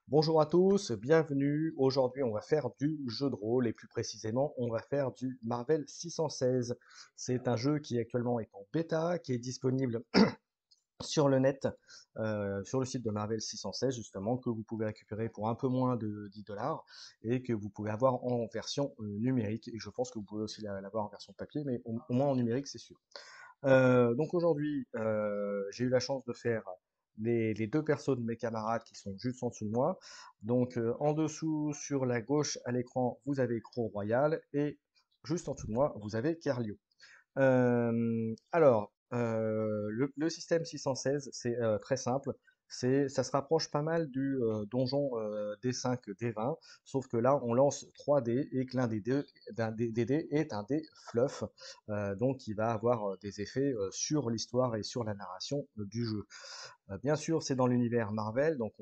Bonjour à tous, bienvenue. Aujourd'hui, on va faire du jeu de rôle et plus précisément, on va faire du Marvel 616. C'est un jeu qui actuellement est en bêta, qui est disponible sur le net, sur le site de Marvel 616 justement, que vous pouvez récupérer pour un peu moins de 10 dollars et que vous pouvez avoir en version numérique. Et je pense que vous pouvez aussi l'avoir en version papier, mais au moins en numérique, c'est sûr. Donc aujourd'hui, j'ai eu la chance de faire les deux persos de mes camarades qui sont juste en dessous de moi. Donc en dessous, sur la gauche à l'écran, vous avez Crow Royal et juste en dessous de moi, vous avez Kerlio. Le système 616, c'est très simple. Ça se rapproche pas mal du donjon D5, D20, sauf que là, on lance 3 dés et que l'un des dés est un dé fluff, donc il va avoir des effets sur l'histoire et sur la narration du jeu. Bien sûr, c'est dans l'univers Marvel, donc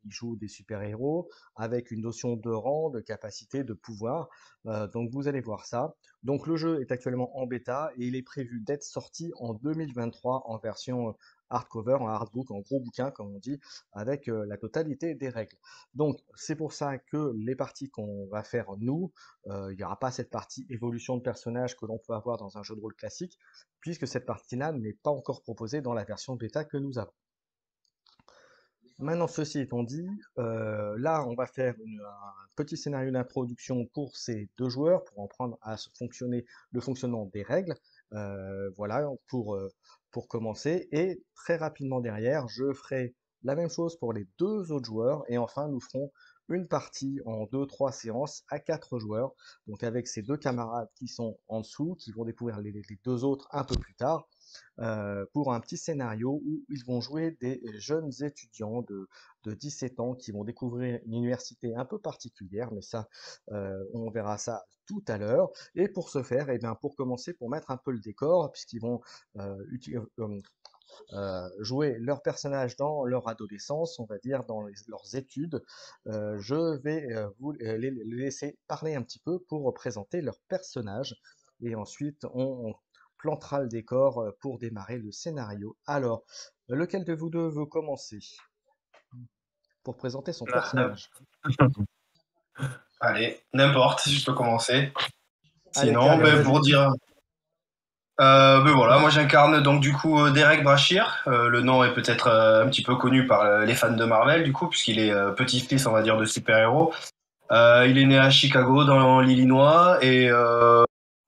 il joue des super-héros avec une notion de rang, de capacité, de pouvoir. Donc vous allez voir ça. Donc le jeu est actuellement en bêta et il est prévu d'être sorti en 2023 en version hardcover, en artbook, en gros bouquin comme on dit, avec la totalité des règles. Donc c'est pour ça que les parties qu'on va faire nous, il n'y aura pas cette partie évolution de personnage que l'on peut avoir dans un jeu de rôle classique, puisque cette partie-là n'est pas encore proposée dans la version bêta que nous avons. Maintenant, ceci étant dit, là, on va faire un petit scénario d'introduction pour ces deux joueurs, pour en prendre à le fonctionnement des règles. Voilà, pour commencer. Et très rapidement derrière, je ferai la même chose pour les deux autres joueurs. Et enfin, nous ferons une partie en deux, trois séances à quatre joueurs. Donc avec ces deux camarades qui sont en dessous, qui vont découvrir les deux autres un peu plus tard pour un petit scénario où ils vont jouer des jeunes étudiants de 17 ans qui vont découvrir une université un peu particulière, mais ça, on verra ça tout à l'heure. Et pour ce faire, et bien, pour commencer, pour mettre un peu le décor, puisqu'ils vont jouer leur personnage dans leur adolescence, on va dire, dans leurs études, je vais les laisser parler un petit peu pour présenter leur personnage. Et ensuite, on plantera le décor pour démarrer le scénario. Alors, lequel de vous deux veut commencer pour présenter son Na- personnage? Allez, n'importe, si je peux commencer. Allez, Sinon, Carlio, ben, vas-y. pour dire, ben voilà, moi j'incarne donc du coup Derek Brashear. Le nom est peut-être un petit peu connu par les fans de Marvel du coup, puisqu'il est petit-fils, on va dire, de super-héros. Il est né à Chicago, dans l'Illinois, et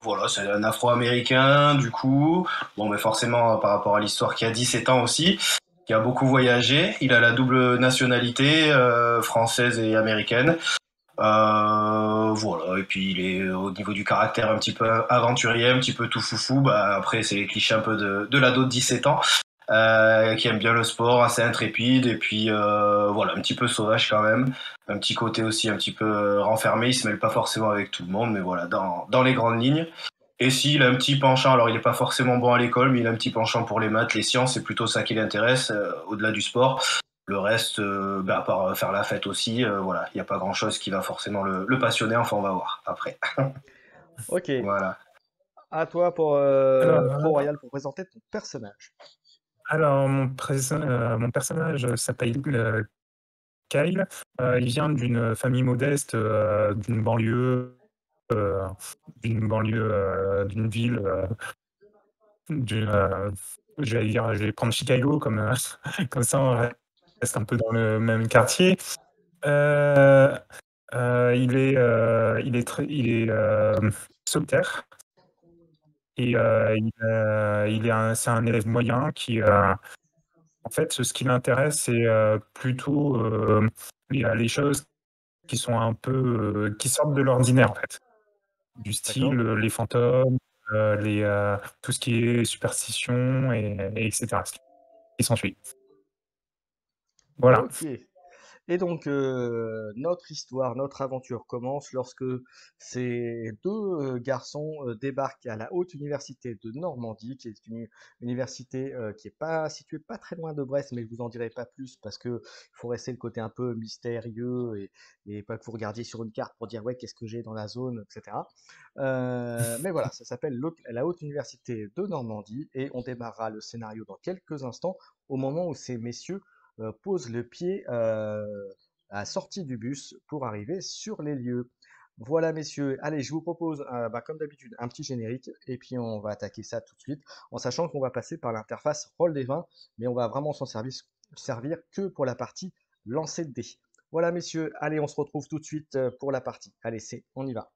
voilà, c'est un Afro-Américain du coup. Bon, mais forcément, par rapport à l'histoire, qui a 17 ans aussi, qui a beaucoup voyagé. Il a la double nationalité française et américaine. Voilà, et puis il est au niveau du caractère un petit peu aventurier, un petit peu tout foufou. Bah, après, c'est les clichés un peu de l'ado de 17 ans, qui aime bien le sport, assez intrépide, et puis voilà, un petit peu sauvage quand même. Un petit côté aussi un petit peu renfermé, il se mêle pas forcément avec tout le monde, mais voilà, dans les grandes lignes. Et s'il a un petit penchant, alors il n'est pas forcément bon à l'école, mais il a un petit penchant pour les maths, les sciences, c'est plutôt ça qui l'intéresse, au-delà du sport. Le reste, à part faire la fête aussi, voilà, il n'y a pas grand-chose qui va forcément le passionner, enfin on va voir après. Ok, Voilà. à toi pour Alors, Crow-Royal pour présenter ton personnage. mon personnage s'appelle Kyle. Il vient d'une famille modeste, euh, d'une ville, d'une, je vais prendre Chicago comme, comme ça on reste un peu dans le même quartier. Euh, il est solitaire et c'est un élève moyen qui, en fait, ce qui l'intéresse, c'est, plutôt, les choses qui sont un peu, qui sortent de l'ordinaire, en fait. Du style, D'accord? les fantômes, tout ce qui est superstition et cetera, ce qui s'ensuit. Voilà. Ok. Et donc, notre histoire, notre aventure commence lorsque ces deux garçons débarquent à la Haute Université de Normandie, qui est une université qui est pas située pas très loin de Brest, mais je vous en dirai pas plus parce que il faut rester le côté un peu mystérieux et pas que vous regardiez sur une carte pour dire ouais qu'est-ce que j'ai dans la zone, etc. Mais voilà, ça s'appelle la Haute Université de Normandie et on démarrera le scénario dans quelques instants au moment où ces messieurs pose le pied la sortie du bus pour arriver sur les lieux. Voilà, messieurs. Allez, je vous propose, comme d'habitude, un petit générique et puis on va attaquer ça tout de suite, en sachant qu'on va passer par l'interface rôle des vins, mais on va vraiment s'en servir que pour la partie lancer de dés. Voilà, messieurs. Allez, on se retrouve tout de suite pour la partie. Allez, on y va.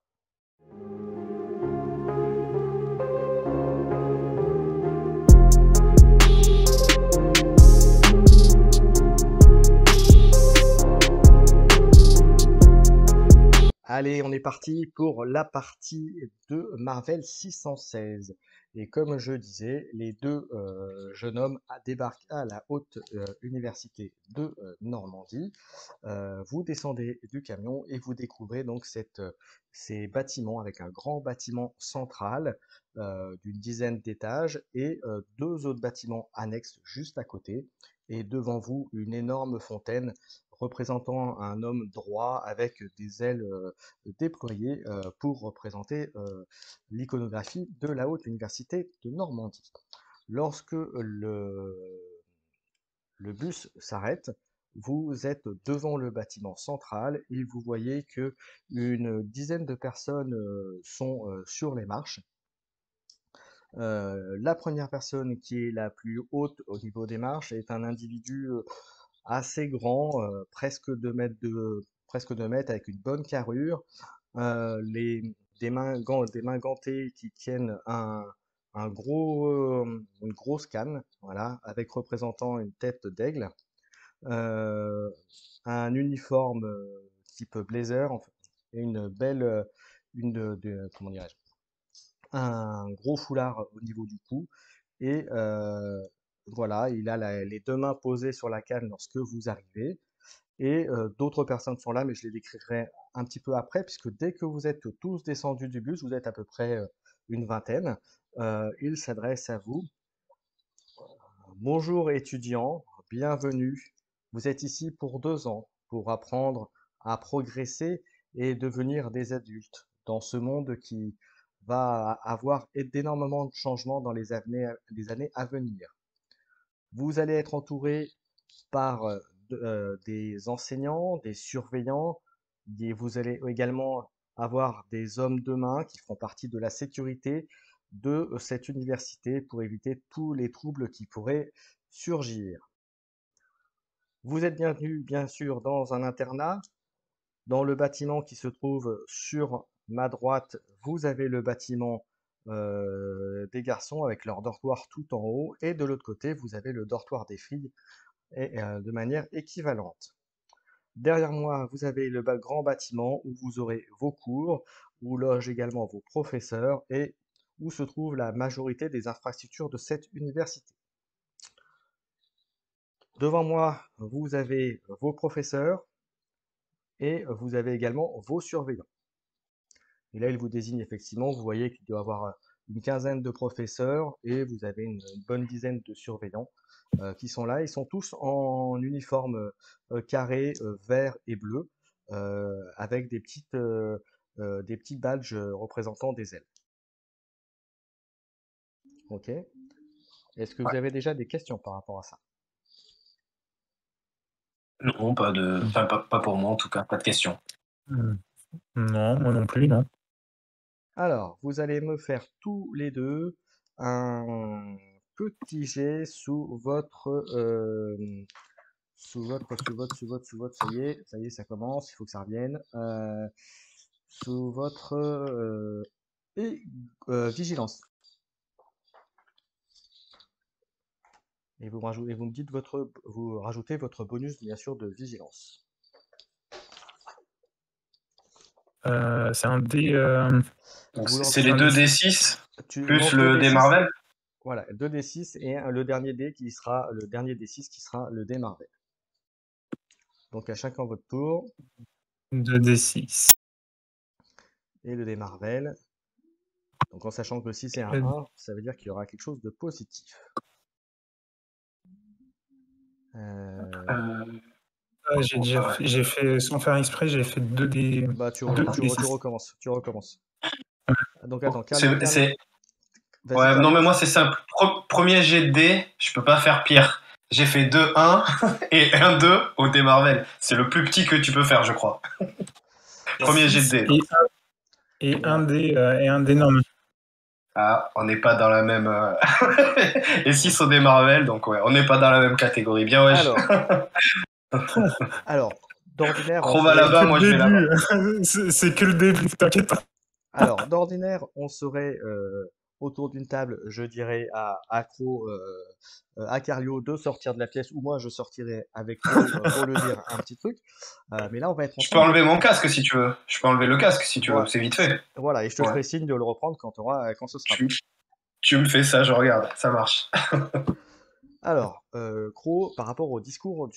Allez, on est parti pour la partie de Marvel 616. Et comme je disais, les deux jeunes hommes débarquent à la haute université de Normandie. Vous descendez du camion et vous découvrez donc ces bâtiments avec un grand bâtiment central d'une dizaine d'étages et deux autres bâtiments annexes juste à côté. Et devant vous, une énorme fontaine représentant un homme droit avec des ailes déployées pour représenter l'iconographie de la Haute Université de Normandie. Lorsque le bus s'arrête, vous êtes devant le bâtiment central et vous voyez que une dizaine de personnes sont sur les marches. La première personne qui est la plus haute au niveau des marches est un individu assez grand, presque 2 mètres avec une bonne carrure, des mains gantées qui tiennent une grosse canne, voilà, avec représentant une tête d'aigle, un uniforme type blazer, et une belle, comment dirais-je, un gros foulard au niveau du cou, et voilà, il a les deux mains posées sur la canne lorsque vous arrivez. Et d'autres personnes sont là, mais je les décrirai un petit peu après, puisque dès que vous êtes tous descendus du bus, vous êtes à peu près une vingtaine, il s'adresse à vous. Bonjour étudiants, bienvenue. Vous êtes ici pour 2 ans, pour apprendre à progresser et devenir des adultes dans ce monde qui va avoir d'énormément de changements dans les années à venir. Vous allez être entouré par des enseignants, des surveillants, vous allez également avoir des hommes de main qui feront partie de la sécurité de cette université pour éviter tous les troubles qui pourraient surgir. Vous êtes bienvenus, bien sûr, dans un internat. Dans le bâtiment qui se trouve sur ma droite, vous avez le bâtiment des garçons avec leur dortoir tout en haut, et de l'autre côté, vous avez le dortoir des filles et, de manière équivalente. Derrière moi, vous avez le grand bâtiment où vous aurez vos cours, où logent également vos professeurs et où se trouve la majorité des infrastructures de cette université. Devant moi, vous avez vos professeurs et vous avez également vos surveillants. Et là, il vous désigne effectivement, vous voyez qu'il doit y avoir une quinzaine de professeurs et vous avez une bonne dizaine de surveillants qui sont là. Ils sont tous en uniforme carré vert et bleu avec des petits badges représentant des ailes. Ok. Est-ce que vous avez déjà des questions par rapport à ça? Non, pas pour moi en tout cas, pas de questions. Non, moi non plus, non. Alors, vous allez me faire tous les deux un petit jet sous votre, ça y est, ça commence, il faut que ça revienne. Sous votre vigilance. Et vous me dites vous rajoutez votre bonus, bien sûr, de vigilance. C'est un dé. C'est les 2d6 plus le dé Marvel. Voilà, 2d6 et le dernier dé qui sera le dernier d6 qui sera le dé Marvel. Donc à chacun votre tour. 2d6. Et le dé Marvel. Donc en sachant que si c'est un 1, ça veut dire qu'il y aura quelque chose de positif. J'ai fait, sans faire exprès, j'ai fait 2d. Bah tu recommences. Donc attends, Ouais, non mais moi c'est simple. Premier jet de dé, je peux pas faire pire. J'ai fait 2-1 et 1-2 au dé Marvel. C'est le plus petit que tu peux faire, je crois. Premier jet de dé. Et un dé normal. Ah, on n'est pas dans la même. Et 6 au dé Marvel, donc ouais, on n'est pas dans la même catégorie. Bien, ouais. Alors, d'ordinaire, Chrome à là-bas, moi je vais là-bas. C'est que le début, t'inquiète pas. Alors, d'ordinaire, on serait autour d'une table, je dirais à Accro, à Cario de sortir de la pièce, ou moi je sortirais avec Cro pour lui dire un petit truc. Mais là, on va être Je peux ensemble. enlever mon casque si tu veux. Je peux enlever le casque si tu veux. C'est vite fait. Voilà, et je te ferai signe de le reprendre quand ce sera bon. Tu me fais ça, je regarde. Ça marche. Alors, Cro, par rapport au discours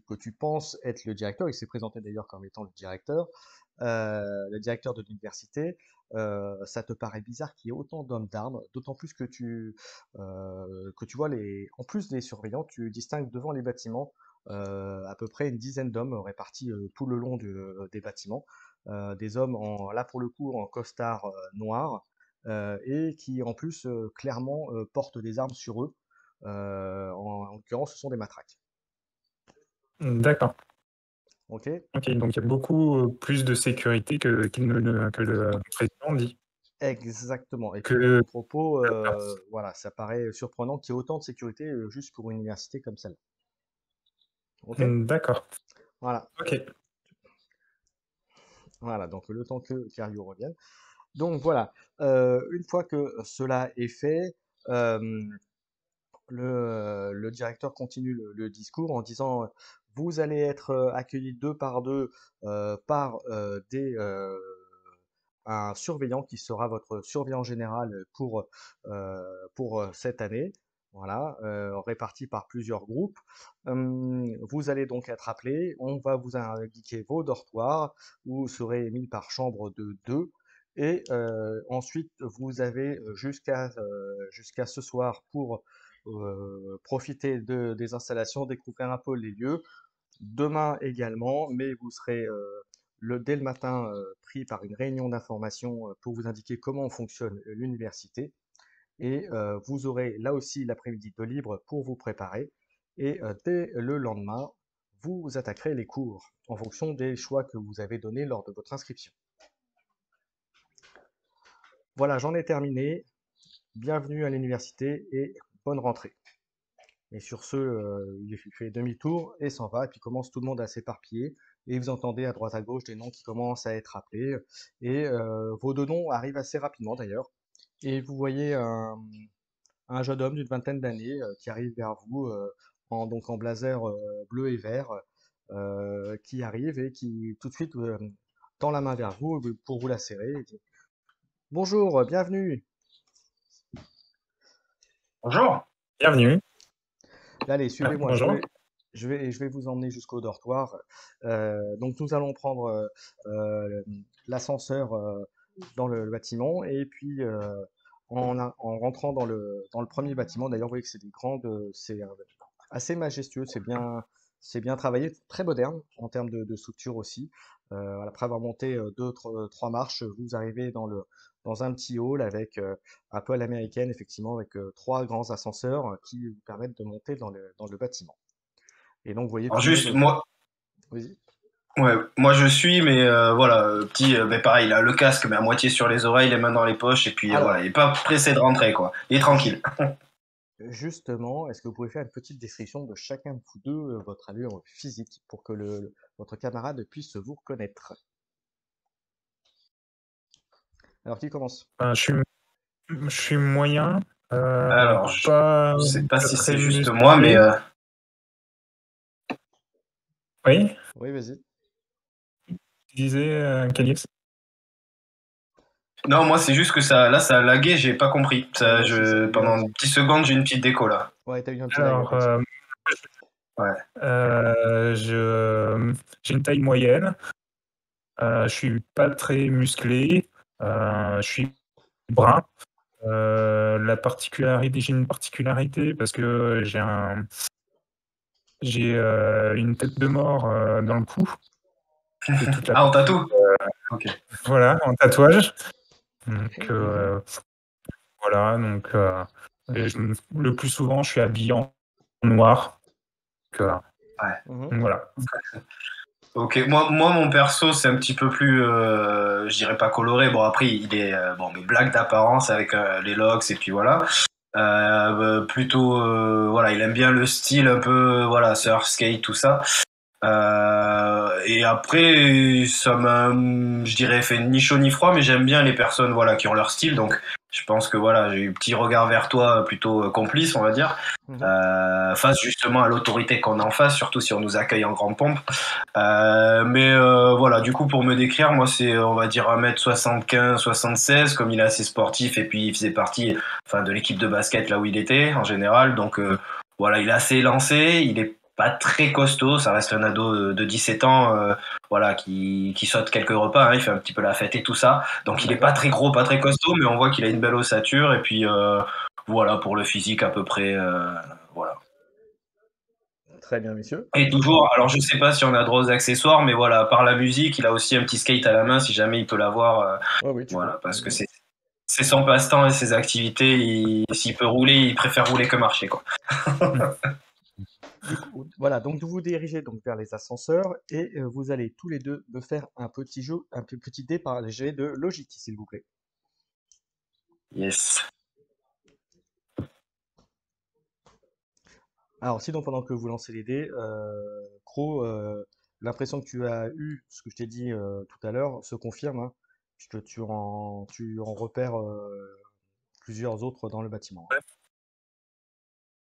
que tu penses être le directeur, il s'est présenté d'ailleurs comme étant le directeur de l'université, ça te paraît bizarre qu'il y ait autant d'hommes d'armes, d'autant plus que tu vois en plus des surveillants, tu distingues devant les bâtiments à peu près une dizaine d'hommes répartis tout le long des bâtiments, des hommes là pour le coup en costard noir, et qui en plus clairement portent des armes sur eux. En l'occurrence, ce sont des matraques. D'accord. Ok. Ok, donc il y a beaucoup plus de sécurité que le président dit. Exactement. Et puis Que mon propos, voilà, ça paraît surprenant qu'il y ait autant de sécurité juste pour une université comme celle-là. Ok? D'accord. Voilà. Ok. Voilà, donc le temps que Cario revienne. Donc voilà, une fois que cela est fait, le directeur continue le discours en disant vous allez être accueillis deux par deux par un surveillant qui sera votre surveillant général pour cette année. Voilà, réparti par plusieurs groupes. Vous allez donc être appelés, on va vous indiquer vos dortoirs, vous serez mis par chambre de deux. Et ensuite, vous avez jusqu'à ce soir pour profiter des installations, découvrir un peu les lieux. Demain également, mais vous serez dès le matin pris par une réunion d'information pour vous indiquer comment fonctionne l'université. Et vous aurez là aussi l'après-midi de libre pour vous préparer. Et dès le lendemain, vous attaquerez les cours en fonction des choix que vous avez donnés lors de votre inscription. Voilà, j'en ai terminé. Bienvenue à l'université et bonne rentrée. Et sur ce, il fait demi-tour et s'en va, et puis commence tout le monde à s'éparpiller, et vous entendez à droite à gauche des noms qui commencent à être appelés, et vos deux noms arrivent assez rapidement d'ailleurs, et vous voyez un jeune homme d'une vingtaine d'années qui arrive vers vous, donc en blazer bleu et vert, qui arrive et qui tout de suite tend la main vers vous pour vous la serrer, et dit, bonjour, bienvenue. Bonjour. Bienvenue. Allez, suivez-moi, Bonjour. je vais vous emmener jusqu'au dortoir. Donc nous allons prendre l'ascenseur dans le bâtiment, et puis en rentrant dans le premier bâtiment, d'ailleurs vous voyez que c'est c'est assez majestueux, c'est bien travaillé, très moderne en termes de structure aussi. Après avoir monté trois marches, vous arrivez dans un petit hall avec un peu à l'américaine, effectivement, avec trois grands ascenseurs qui vous permettent de monter dans le bâtiment. Et donc, vous voyez Alors tout le juste, monde. moi, Vas-y. ouais, moi je suis, mais voilà, petit, mais pareil, il a le casque, mais à moitié sur les oreilles, les mains dans les poches, et puis Alors, voilà, il est pas pressé de rentrer, quoi. Il est tranquille. justement, est-ce que vous pouvez faire une petite description de chacun de vous deux, votre allure physique, pour que votre camarade puisse vous reconnaître? Alors, qui commence? Je suis moyen, Alors, je pas sais pas si très c'est juste moi, mais musclé. Oui, Oui, vas-y. tu disais, Calix? non, moi c'est juste que ça a lagué, j'ai pas compris. Ouais, moi aussi, il y a eu un Pendant petit. 10 secondes, j'ai une petite déco là. Ouais, t'as eu un petit lag, ouais, Alors, comme ça. Ouais. j'ai une taille moyenne, je suis pas très musclé, je suis brun. J'ai une particularité parce que j'ai une tête de mort dans le cou. Et toute la Ah, on partie, tatoue. Ok. voilà, en tatouage. Ok. Donc voilà, donc Le plus souvent, je suis habillé en noir. Donc, Mhm. voilà. Ok, moi mon perso c'est un petit peu plus, je dirais pas coloré. Bon après il est bon mais black d'apparence avec les locks et puis voilà. Plutôt voilà, il aime bien le style un peu voilà surf skate tout ça. Et après, ça m'a, je dirais, fait ni chaud ni froid, mais j'aime bien les personnes, voilà, qui ont leur style. Donc, je pense que voilà, j'ai eu un petit regard vers toi, plutôt complice, on va dire, Mhm. face justement à l'autorité qu'on a en face, surtout si on nous accueille en grande pompe. Mais voilà, du coup, pour me décrire, moi, c'est, on va dire, 1m75, 76, comme il est assez sportif, et puis il faisait partie, enfin, de l'équipe de basket là où il était, en général. Donc, voilà, il est assez élancé, il est pas très costaud, ça reste un ado de 17 ans, voilà, qui saute quelques repas, hein, il fait un petit peu la fête et tout ça. Donc, il est pas D'accord. très gros, pas très costaud, mais on voit qu'il a une belle ossature, et puis, voilà, pour le physique, à peu près, voilà. Très bien, messieurs. Et toujours, alors je sais pas si on a droit aux accessoires, mais voilà, par la musique, il a aussi un petit skate à la main si jamais il peut l'avoir. Ouais, oui, tu peux. Voilà, parce que c'est son passe-temps et ses activités. S'il peut rouler, il préfère rouler que marcher, quoi. Du coup, voilà, donc vous vous dirigez donc vers les ascenseurs et vous allez tous les deux me faire un petit jeu, petit dé par les jets de Logity, s'il vous plaît. Yes. Alors, sinon, pendant que vous lancez les dés, Cro, l'impression que tu as eue, ce que je t'ai dit tout à l'heure, se confirme, hein, puisque tu en repères plusieurs autres dans le bâtiment.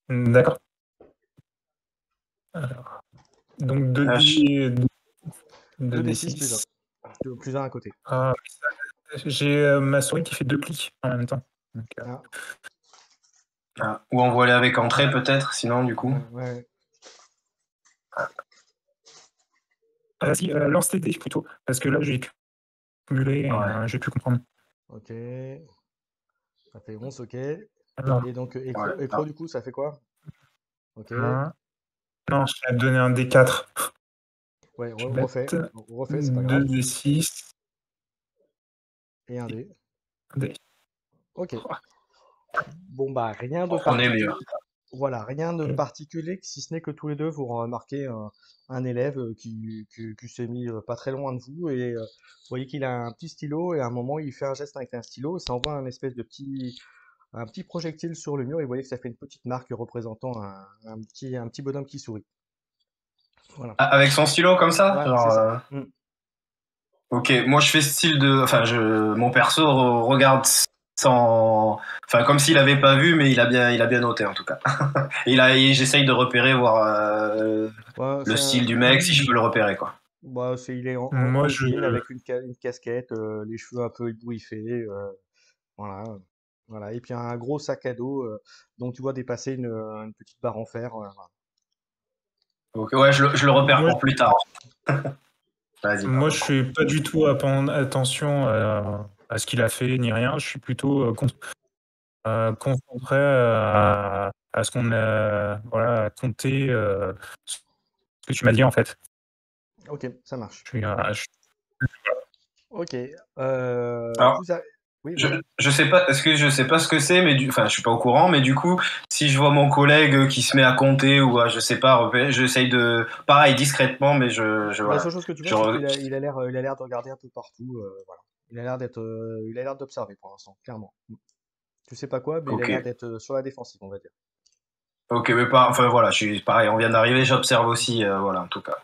D'accord. Alors, donc Ah, 2d6 plus 1. 2d6. Plus 1 à côté. Ah, j'ai ma souris qui fait 2 clics en même temps. Donc, Ah, ou envoyer avec entrée peut-être, sinon du coup. ouais. vas-y, lance tes dés plutôt, parce que là, j'ai cumulé et Ouais. Ouais. j'ai pu comprendre. Ok. Ça fait 11, ok. Alors, Et donc, Ouais. écro, du coup, ça fait quoi? Ok. non, je vais te donner un D4. Ouais, Je vais refais. mettre Refais, c'est pas grave. 2d6. Et un dé. D. Ok. Bon, bah, rien de On est mieux. particulier. Voilà, rien de particulier, si ce n'est que tous les deux, vous remarquez un élève qui s'est mis pas très loin de vous et vous voyez qu'il a un petit stylo et à un moment il fait un geste avec un stylo et ça envoie un espèce de un petit projectile sur le mur et vous voyez que ça fait une petite marque représentant un petit bonhomme qui sourit. Voilà. Ah, avec son stylo comme ça, Ouais, c'est genre. ça. Mm. Ok, moi je fais style de, enfin mon perso regarde sans, enfin comme s'il avait pas vu, mais il a bien noté en tout cas. Et j'essaye de repérer, voir Ouais, le style du mec, si je peux le repérer quoi. bah, il est Moi, en je. jean avec une casquette, les cheveux un peu ébouriffés, voilà. Voilà. Et puis un gros sac à dos dont tu vois dépasser une petite barre en fer. Voilà. Ok, ouais, je le repère Moi, pour plus tard. Vas-y, moi, pardon. je fais pas du tout attention à ce qu'il a fait ni rien. Je suis plutôt concentré à ce qu'on a voilà, compté ce que tu m'as dit en fait. Ok, ça marche. Je suis, Ok. Alors, Oui, je, vas-y. je sais pas ce que c'est, mais enfin, je suis pas au courant, mais du coup, si je vois mon collègue qui se met à compter ou à, je sais pas, j'essaye de, pareil, discrètement, mais La voilà. seule chose que tu vois, Je, c'est re- il a l'air de regarder un peu partout. Voilà. Il a l'air d'observer pour l'instant, clairement. Tu sais pas quoi, mais il a ok. l'air d'être sur la défensive, on va dire. Ok, mais pas, enfin voilà, je suis pareil, on vient d'arriver, j'observe aussi, voilà, en tout cas.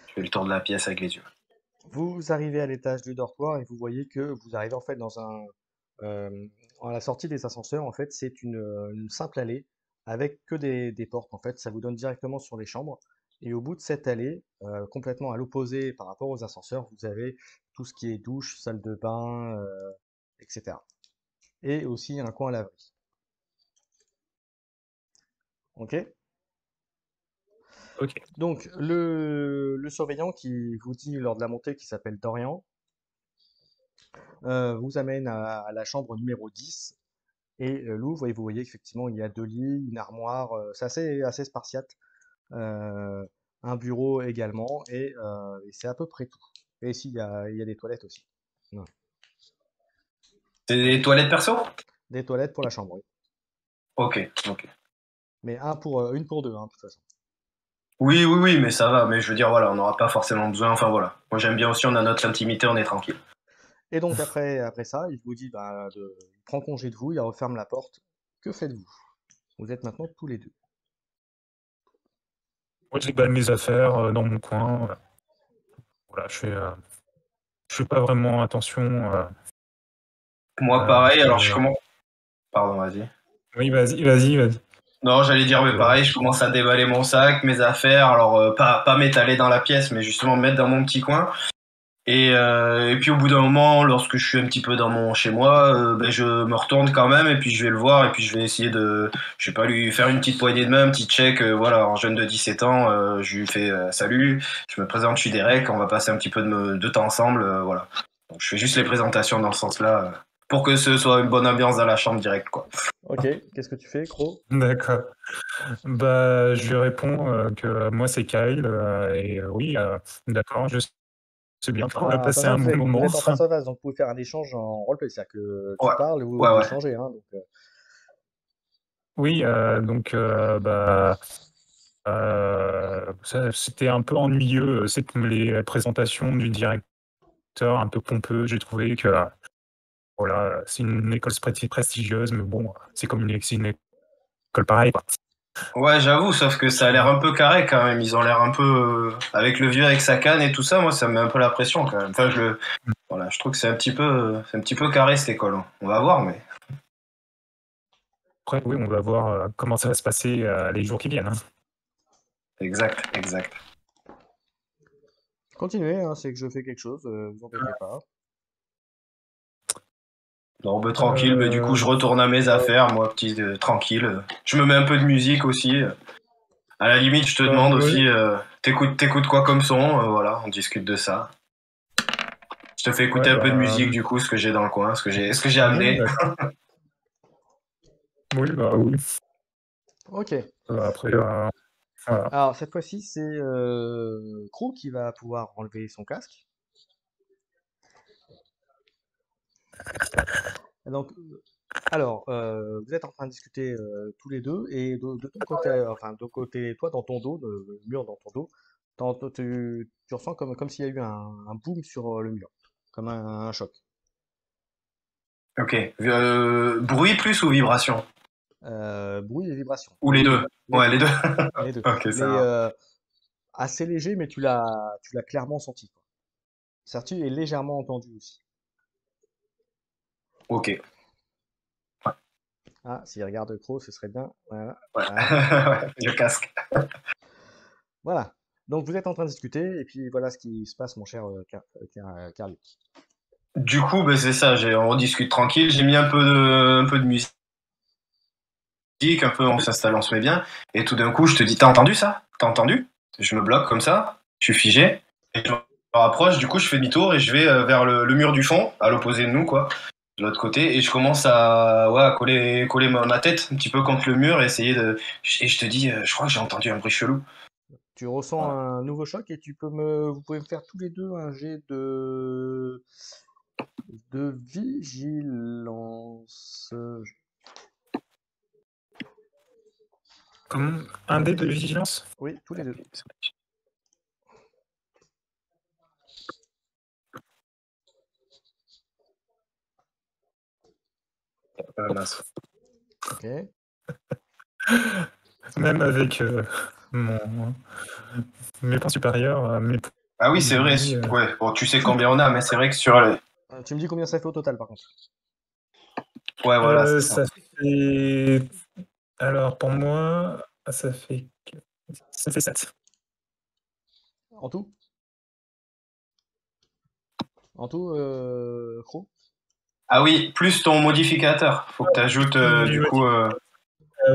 Je fais le tour de la pièce avec les yeux. Vous arrivez à l'étage du dortoir et vous voyez que vous arrivez en fait euh, à la sortie des ascenseurs. En fait, c'est une simple allée avec que des portes. En fait, ça vous donne directement sur les chambres. Et au bout de cette allée, complètement à l'opposé par rapport aux ascenseurs, vous avez tout ce qui est douche, salle de bain, etc. Et aussi un coin à laverie. Ok? ok. Donc, le surveillant qui vous dit lors de la montée, qui s'appelle Dorian, vous amène à la chambre numéro 10 et l'ouvre et vous voyez qu'effectivement il y a deux lits, une armoire, c'est assez spartiate, euh, un bureau également et c'est à peu près tout. Et ici il y a des toilettes aussi. Ouais. C'est des toilettes perso? Des toilettes pour la chambre, oui. Ok, ok. Mais une pour deux, hein, de toute façon. Oui, oui, oui, mais ça va. Mais je veux dire, voilà, on n'aura pas forcément besoin. Enfin voilà. Moi j'aime bien aussi, on a notre intimité, on est tranquille. Et donc après ça, il vous dit, il prend congé de vous, il referme la porte. Que faites-vous? Vous êtes maintenant tous les deux. Moi, j'ai bah, mes affaires dans mon coin. Voilà, je fais pas vraiment attention. Moi pareil, alors je Que... commence. Pardon, vas-y. Oui, vas-y. Non, j'allais dire, mais Euh, pareil, je commence à déballer mon sac, mes affaires. Alors, pas m'étaler dans la pièce, mais justement me mettre dans mon petit coin. Et puis au bout d'un moment, lorsque je suis un petit peu dans mon chez moi, ben, je me retourne quand même et puis je vais le voir et puis je vais essayer de, je sais pas, lui faire une petite poignée de main, un petit check, voilà, en jeune de 17 ans, je lui fais salut, je me présente, je suis Derek, on va passer un petit peu de temps ensemble, voilà. Donc, je fais juste les présentations dans ce sens-là, pour que ce soit une bonne ambiance dans la chambre direct, quoi. Ok, qu'est-ce que tu fais, Cro? D'accord. Bah, je lui réponds que moi, c'est Kyle. Oui, d'accord, je sais bien qu'on va Ah, passer attention, un bon vous moment. êtes en face à face, donc vous pouvez faire un échange en roleplay, c'est-à-dire que tu Ouais, parles et vous ouais, ouais. échangez, hein, donc, Oui, donc, bah, c'était un peu ennuyeux, les présentations du directeur un peu pompeux. J'ai trouvé que, voilà, c'est une école prestigieuse, mais bon, c'est une école pareille, quoi. Ouais, j'avoue, sauf que ça a l'air un peu carré quand même. Ils ont l'air un peu avec le vieux avec sa canne et tout ça. Moi, ça me met un peu la pression quand même. Enfin, voilà, je trouve que c'est un petit peu carré cette école, hein. On va voir, mais Après, oui, on va voir comment ça va se passer les jours qui viennent, hein. exact, exact. continuez, hein, c'est que je fais quelque chose, vous embêtez pas. Non, bah, tranquille. Bah, du coup, Euh, je retourne à mes affaires, moi, petit tranquille. Je me mets un peu de musique aussi. À la limite, je te bah, demande oui, aussi, t'écoutes quoi comme son? Voilà, on discute de ça. Je te fais ouais, écouter un peu de musique, du coup, ce que j'ai dans le coin, ce que j'ai oui, amené. d'accord. Oui, bah oui. Ok. Après, voilà. Alors, cette fois-ci, c'est Cro qui va pouvoir enlever son casque. Et donc, vous êtes en train de discuter tous les deux, et de ton côté, enfin, de côté, toi, dans ton dos, le mur dans ton dos, tu ressens comme s'il y a eu un boom sur le mur, comme un choc. Ok. Bruit plus ou vibration? Bruit et vibration. Ou les deux? Les Ouais, deux. les deux. Les deux. Ok, ça Mais va. assez léger, mais tu l'as clairement senti, quoi. Certu est légèrement entendu aussi. Ok. Ouais. Ah, s'il regarde Cro, ce serait bien. Voilà. Ouais. Voilà. Ouais, le casque. Voilà. Donc vous êtes en train de discuter, et puis voilà ce qui se passe, mon cher Carly. Du coup, bah, c'est ça, on discute tranquille. J'ai mis un peu de musique, un peu, on s'installe, on se met bien. Et tout d'un coup, je te dis, t'as entendu ça? T'as entendu? Je me bloque comme ça, je suis figé. Et je me rapproche, du coup, je fais demi-tour et je vais vers le mur du fond, à l'opposé de nous, quoi, de l'autre côté. Et je commence ouais, à coller ma tête un petit peu contre le mur et essayer de. Et je te dis, je crois que j'ai entendu un bruit chelou. Tu ressens Voilà. un nouveau choc, et vous pouvez me faire tous les deux un jet de vigilance. Comme un dé de vigilance? Oui, tous les deux. Mince. Ok. Même avec mon, mes points supérieurs, mes Ah oui, points c'est de vrai. vie. Ouais, bon, tu sais combien on a, mais c'est vrai que sur le. Tu me dis combien ça fait au total, par contre. Ouais, voilà, c'est ça. Ça fait. Alors, pour moi, ça fait 7. En tout? En tout, Cro? Ah oui, plus ton modificateur. Faut que tu ajoutes du coup.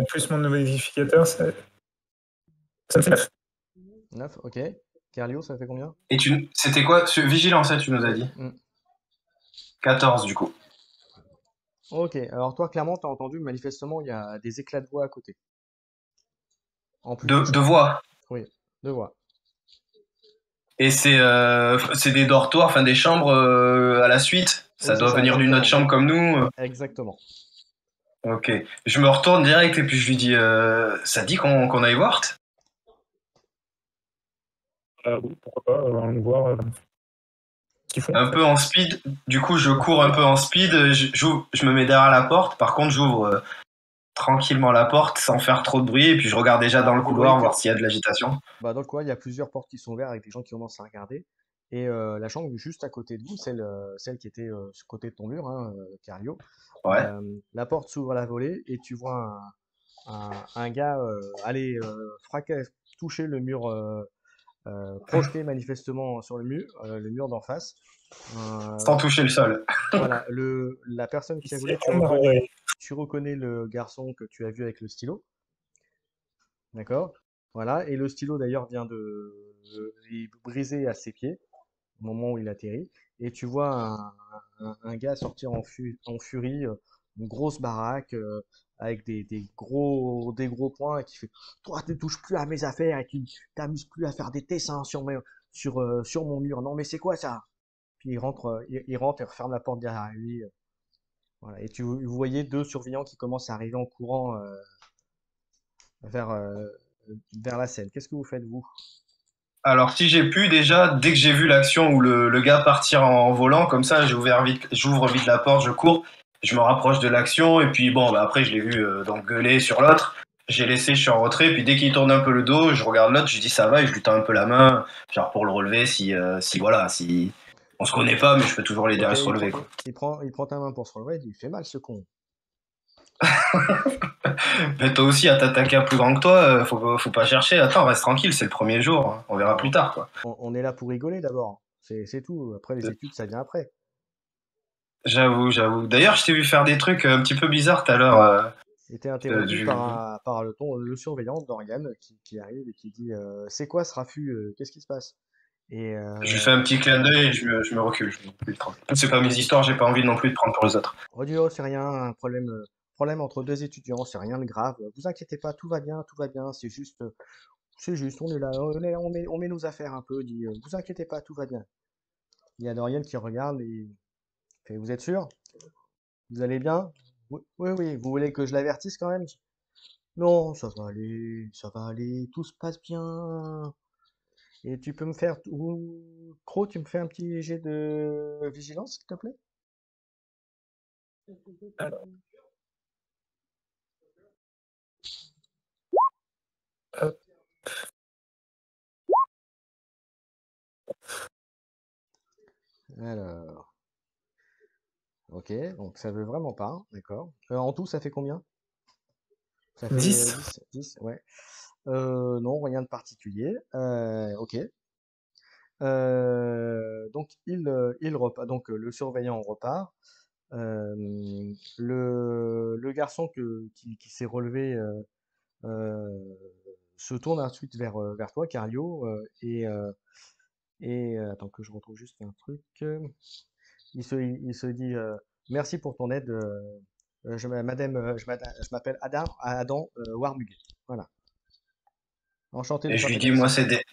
Plus mon modificateur, ça me fait 9. 9, ok. Carlio, ça fait combien? Et c'était quoi? Vigilance, hein, tu nous as Oui. dit. 14 du coup. Ok, alors toi, clairement, tu as entendu, manifestement, il y a des éclats de voix à côté, en plus du De choc. voix. Oui, de voix. Et c'est des dortoirs, enfin des chambres à la suite. Oui, Ça c'est doit ça, venir d'une autre exactement. chambre comme nous. Exactement. Ok. Je me retourne direct et puis je lui dis ça dit qu'on aille voir? Oui, pourquoi pas, allons voir ce qu'ils font en Un fait. peu en speed. Du coup, je cours un peu en speed. Je me mets derrière la porte. Par contre, j'ouvre tranquillement la porte sans faire trop de bruit. Et puis, je regarde déjà dans Bah, le vous voyez couloir que voir s'il y a de l'agitation. bah, dans le coin, il y a plusieurs portes qui sont ouvertes avec des gens qui commencent à regarder. Et la chambre juste à côté de vous, celle qui était sur le côté de ton mur, hein, Cario, Ouais. la porte s'ouvre à la volée et tu vois un gars aller toucher le mur, projeté manifestement sur le mur d'en face. Euh, Sans toucher le sol. voilà, la personne qui a volé, tu reconnais le garçon que tu as vu avec le stylo, d'accord? Voilà, et le stylo d'ailleurs il est brisé à ses pieds au moment où il atterrit, et tu vois un gars sortir en furie, une grosse baraque avec des gros poings et qui fait: Toi, tu touches plus à mes affaires et tu t'amuses plus à faire des dessins sur mon mur. Non, mais c'est quoi ça? Puis il rentre et referme la porte derrière lui. Voilà. Et vous voyez deux surveillants qui commencent à arriver en courant vers, euh, vers la scène. Qu'est-ce que vous faites, vous? Alors, si j'ai pu, déjà, dès que j'ai vu l'action où le gars partir en volant, comme ça, j'ouvre vite la porte, je cours, je me rapproche de l'action, et puis bon, bah, après, je l'ai vu donc gueuler sur l'autre. J'ai laissé, je suis en retrait, puis dès qu'il tourne un peu le dos, je regarde l'autre, je lui dis ça va, et je lui tends un peu la main, genre pour le relever, si voilà, si on se connaît pas, mais je peux toujours l'aider Ok, à se relever, quoi. il prend ta main pour se relever, il fait mal ce con. Mais toi aussi, à t'attaquer à plus grand que toi, faut pas chercher. Attends, reste tranquille, c'est le premier jour, hein. On verra plus Non, tard, quoi. on est là pour rigoler d'abord. C'est tout. Après, les études, ça vient après. J'avoue, j'avoue. D'ailleurs, je t'ai vu faire des trucs un petit peu bizarres tout à l'heure. J'ai été interrompu Du... par le surveillant, Dorian, qui arrive et qui dit C'est quoi ce raffut qu'est-ce qui se passe? Et Je lui fais un petit clin d'œil et je me recule. Je me recule tranquille. C'est pas mes histoires, j'ai pas envie non plus de prendre pour les autres. on dit Oh, c'est rien, un problème entre deux étudiants, c'est rien de grave. Vous inquiétez pas, tout va bien, c'est juste, on est là, on met nos affaires un peu, dit Vous inquiétez pas, tout va bien. Il y a Dorian qui regarde et fait Vous êtes sûr? Vous allez bien? Oui, oui, oui, vous voulez que je l'avertisse quand même? Non, ça va aller, tout se passe bien. Et tu peux me faire, Cro, tu me fais un petit jet de vigilance, s'il te plaît? Alors, hop, Alors, ok, donc ça veut vraiment pas, d'accord. En tout, ça fait combien? Ça fait 10. 10, ouais. Non, rien de particulier. Ok. Donc il repart. Donc le surveillant repart. Euh, le garçon qui s'est relevé euh, se tourne ensuite vers toi, Cario, attends que je retrouve juste un truc. Il se dit merci pour ton aide. Je m'appelle Adam Warmug. Voilà. Enchanté de Et je faire lui ta dis, moi, connaissance.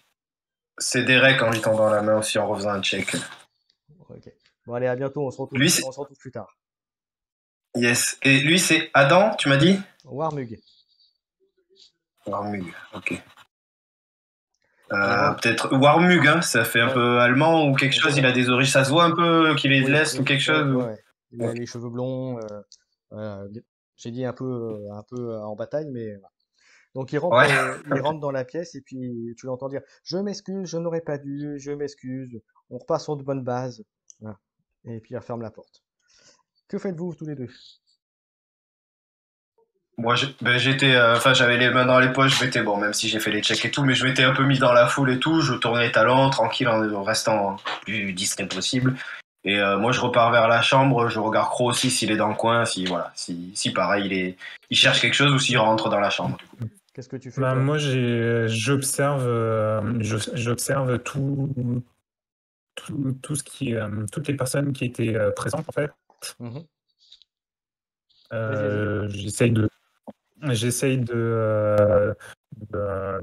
c'est des recs en lui tendant la main aussi en refaisant un check. Ok. Bon, allez, à bientôt. Lui, c'est... On se retrouve plus tard. Yes. Et lui, c'est Adam, tu m'as dit? Warmug. Warmug, ok. Il rentre. Peut-être Warmug, hein, ça fait un Ouais, peu allemand ou quelque on chose. Il dirait. a des origines, ça se voit un peu qu'il est de Oui, l'Est ou oui, quelque ouais, chose. ouais, ouais. Il a Ok. les cheveux blonds. Voilà. J'ai dit un peu en bataille, mais voilà. Donc Ouais. il rentre dans la pièce et puis tu l'entends dire, je m'excuse, je n'aurais pas dû, je m'excuse. On repart sur de bonnes bases. Voilà. Et puis il referme la porte. Que faites-vous tous les deux? Moi, j'étais, enfin, j'avais les mains dans les poches, je m'étais, bon, même si j'ai fait les checks et tout, mais je m'étais un peu mis dans la foule et tout, je tournais les talons, tranquille, en restant plus discret possible. Et moi, je repars vers la chambre, je regarde Croc aussi s'il est dans le coin, si, voilà, si pareil, il cherche quelque chose ou s'il rentre dans la chambre, du coup. Qu'est-ce que tu fais, Bah, toi? moi, j'observe tout ce toutes les personnes qui étaient présentes en fait. Mhm. Vas-y, vas-y. J'essaye de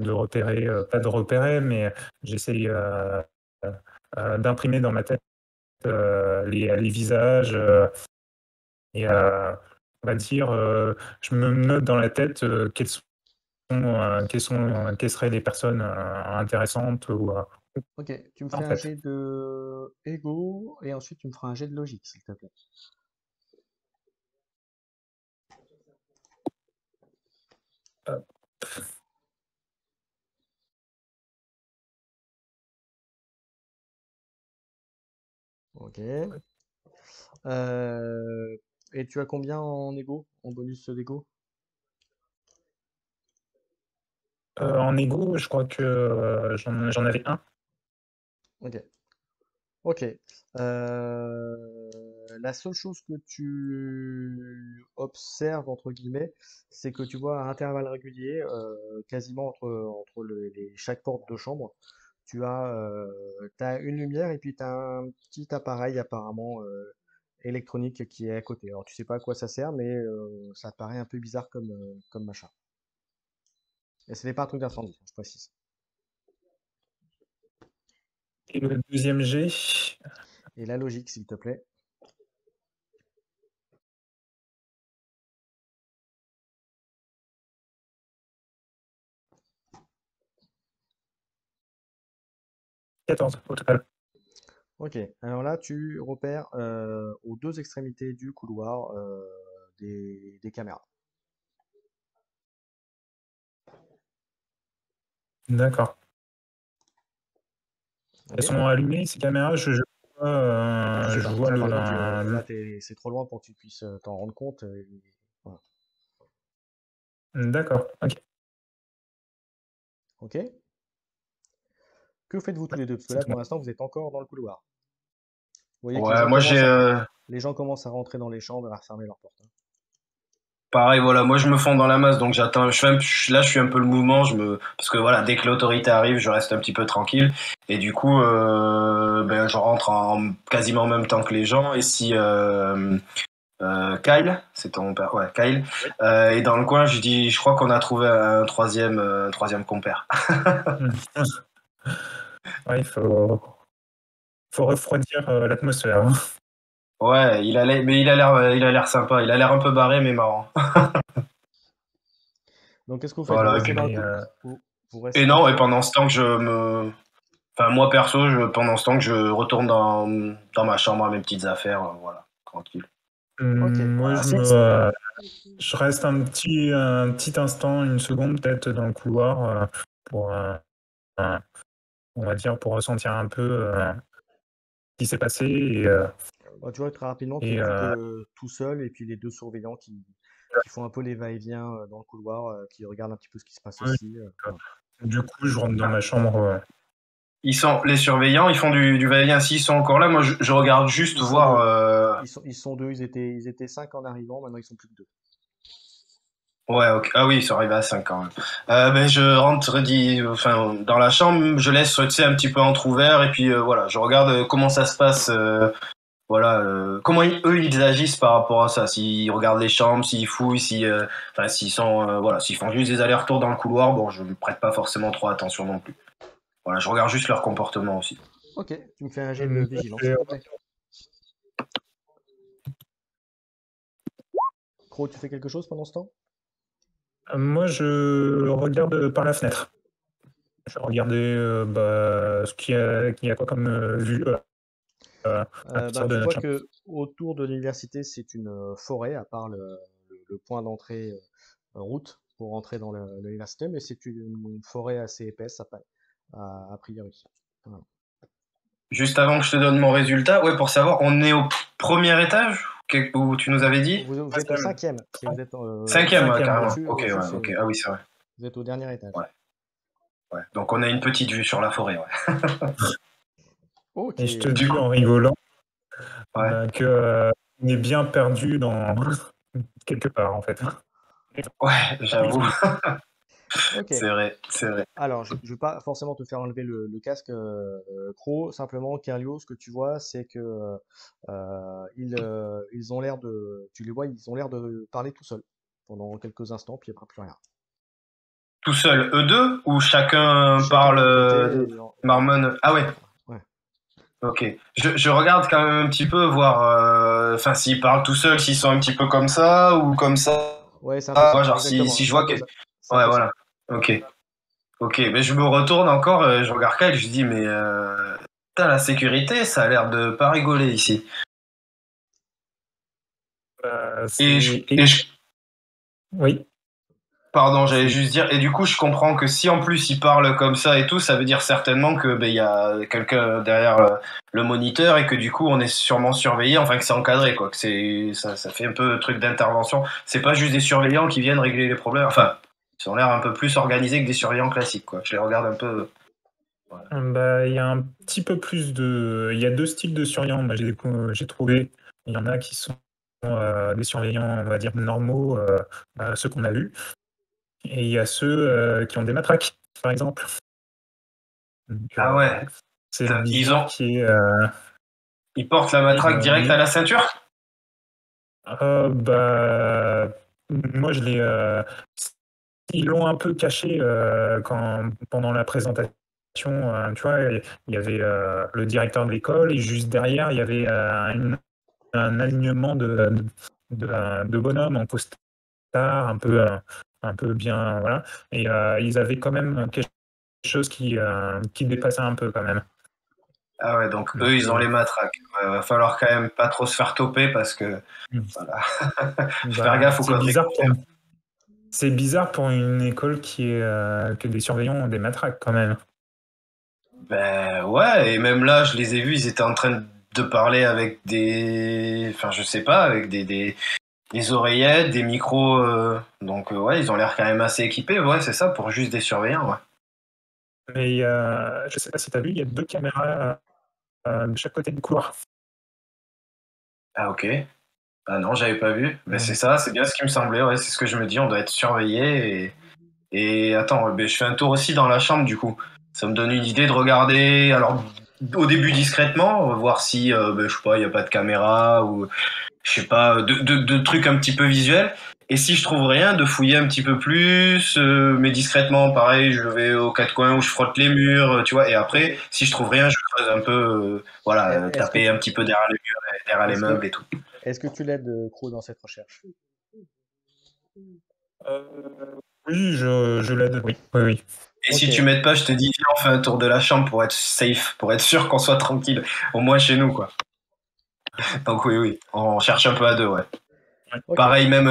repérer, pas de repérer, mais j'essaye d'imprimer dans ma tête les visages et on va dire, je me note dans la tête quelles seraient les personnes intéressantes ou Ok, tu me en fais un fait. jet de ego et ensuite tu me feras un jet de logique, s'il te plaît. Euh, Ok. Euh, et tu as combien en ego, en bonus d'ego? En égo, je crois que j'en avais un. Ok. Ok. La seule chose que tu observes, entre guillemets, c'est que tu vois à intervalles réguliers, quasiment entre chaque porte de chambre, t'as une lumière et puis tu as un petit appareil apparemment électronique qui est à côté. Alors tu sais pas à quoi ça sert, mais ça paraît un peu bizarre comme machin. Et ce n'est pas un truc d'incendie, je précise. Et le deuxième G, Et la logique, s'il te plaît. 14 au total. Ok, alors là tu repères aux deux extrémités du couloir des caméras. D'accord. Elles Ok? sont allumées, ces caméras, vois, Tu sais je pas. vois Ça le, par contre, le- là c'est trop loin pour que tu puisses t'en rendre compte. Voilà. D'accord, ok. Ok? Que faites-vous tous les deux? Parce que C'est là tout. pour l'instant vous êtes encore dans le couloir. Vous voyez que Ouais, moi j'ai les gens commencent à rentrer dans les chambres et à refermer leurs portes, hein. pareil, voilà, moi je me fonds dans la masse, donc j'attends. Là, je suis un peu le mouvement, parce que voilà, dès que l'autorité arrive, je reste un petit peu tranquille, et du coup, ben, je rentre quasiment en même temps que les gens. Et si Kyle, c'est ton père, ouais, Kyle, Oui. est dans le coin, je dis, je crois qu'on a trouvé un troisième compère. Ouais, faut refroidir l'atmosphère, hein. Ouais, il a l'air sympa, il a l'air un peu barré, mais marrant. Donc qu'est-ce que vous faites? Vous Voilà, restez dans le Mais, cou- vous et restez dans le non, et couloir? pendant ce temps que enfin, moi perso, pendant ce temps que je retourne dans ma chambre à mes petites affaires, voilà, tranquille. Ok. moi, Voilà, je reste un petit instant, une seconde peut-être dans le couloir pour, euh, on va dire, pour ressentir un peu ce qui s'est passé Bah, tu vois, très rapidement, tu et, n'es plus euh, que tout seul et puis les deux surveillants qui font un peu les va-et-vient dans le couloir, qui regardent un petit peu ce qui se passe ouais, aussi. Voilà. du coup, je rentre dans ma chambre. les surveillants, ils font du va-et-vient. S'ils sont encore là, moi je regarde juste Ils sont voir. deux. Ils sont deux. Ils étaient cinq en arrivant. Maintenant, ils sont plus que deux. Ouais, ok. Ah oui, ils sont arrivés à 5 quand même. Ben, je rentre enfin, dans la chambre, je laisse tu sais, un petit peu entrouvert et puis voilà, je regarde comment ça se passe. Voilà, comment eux ils agissent par rapport à ça. S'ils regardent les chambres, s'ils fouillent, enfin, s'ils sont, voilà, s'ils font juste des allers-retours dans le couloir, bon, je ne prête pas forcément trop attention non plus. Voilà, je regarde juste leur comportement aussi. Ok, tu me fais un jet de Moi, vigilance, je s'il vais- te plaît. Croc, tu fais quelque chose pendant ce temps? moi, je regarde par la fenêtre. Je regardais qu'il y a quoi comme vue à Ben, partir de tu notre vois chambre. que autour de l'université, c'est une forêt, à part le point d'entrée route pour rentrer dans l'université, mais c'est une forêt assez épaisse, a priori. Voilà. Juste avant que je te donne mon résultat, ouais, pour savoir, on est au premier étage où tu nous avais dit? Vous êtes au cinquième. Si vous êtes Cinquième, ouais, Cinquième, carrément. ouais. Ok, au-dessus, ouais, ok. Ah oui, c'est vrai. vous êtes au dernier étage. Ouais, ouais. Donc on a une petite vue sur la forêt, ouais. Ok. Et je te Du dis coup, en rigolant ouais. que on est bien perdu dans quelque part en fait. Ouais, j'avoue. Ok. C'est vrai, c'est vrai. Alors, je ne vais pas forcément te faire enlever le casque, Cro. Simplement, Carlio, ce que tu vois, c'est que ils ont l'air tu les vois, ils ont l'air de parler tout seuls pendant quelques instants, puis après plus rien. Tout seul, eux deux, ou chacun Chacun de parle leur côté, marmonne? Ah ouais, ouais. Ok. Je regarde quand même un petit peu, voir, enfin, s'ils parlent tout seuls, s'ils sont un petit peu comme ça, ou comme ça. Ouais, c'est un peu ça, Genre, exactement. si je C'est un vois peu que. ça. C'est un Ouais, peu ça. voilà. Ok. Ok. Mais je me retourne encore, je regarde Kyle, je dis, mais putain, la sécurité, ça a l'air de pas rigoler ici. Et je, C'est et je oui, Pardon, j'allais c'est juste dire, et du coup, je comprends que si en plus il parle comme ça et tout, ça veut dire certainement que ben, il y a quelqu'un derrière le moniteur et que du coup, on est sûrement surveillé, enfin que c'est encadré, quoi. Que ça fait un peu truc d'intervention. C'est pas juste des surveillants qui viennent régler les problèmes. Enfin, ils ont l'air un peu plus organisés que des surveillants classiques, quoi. Je les regarde un peu. Voilà. bah, il y a un petit peu plus il y a 2 styles de surveillants. Bah, j'ai trouvé. Il y en a qui sont des surveillants, on va dire normaux, ceux qu'on a vus, et il y a ceux qui ont des matraques, par exemple. Donc, Ah ouais, c'est ils bizarre ont, qu'il y ait, ils portent la matraque direct à oui. la ceinture? Bah, moi, ils l'ont un peu caché pendant la présentation. Tu vois, il y avait le directeur de l'école et juste derrière, il y avait un alignement de bonhommes en costard, un peu bien, voilà. Et ils avaient quand même quelque chose qui dépassait un peu quand même. Ah ouais, donc eux, Donc, ils ont les matraques. Ouais, va falloir quand même pas trop se faire toper parce que, voilà. Faire bah, gaffe aux conneries qu'on fait. c'est bizarre pour une école que des surveillants ont des matraques quand même. Ben ouais, et même là, je les ai vus, ils étaient en train de parler avec enfin je sais pas, avec des oreillettes, des micros, donc ouais, ils ont l'air quand même assez équipés, ouais, c'est ça, pour juste des surveillants, ouais. Mais je sais pas si tu as vu, il y a 2 caméras de chaque côté du couloir. Ah ok. Ah non, j'avais pas vu. Ben c'est Mm. ça, c'est bien ce qui me semblait, ouais, c'est ce que je me dis, on doit être surveillé et attends, ben, je fais un tour aussi dans la chambre du coup. Ça me donne une idée de regarder, alors au début discrètement, voir si, ben, je sais pas, il y a pas de caméra ou je sais pas, de trucs un petit peu visuels. Et si je trouve rien, de fouiller un petit peu plus, mais discrètement, pareil, je vais aux quatre coins où je frotte les murs, tu vois. Et après, Ok. si je trouve rien, je creuse un peu, voilà, Est-ce que taper tu, un petit peu derrière les murs, derrière les est-ce meubles que, et tout. est-ce que tu l'aides, Crow, dans cette recherche? Euh, oui, je l'aide, oui. Oui, oui. Et Ok. si tu m'aides pas, je te dis, viens, on fait un tour de la chambre pour être safe, pour être sûr qu'on soit tranquille, au moins chez nous, quoi. Donc oui, oui, on cherche un peu à deux, ouais. Ok. Pareil, même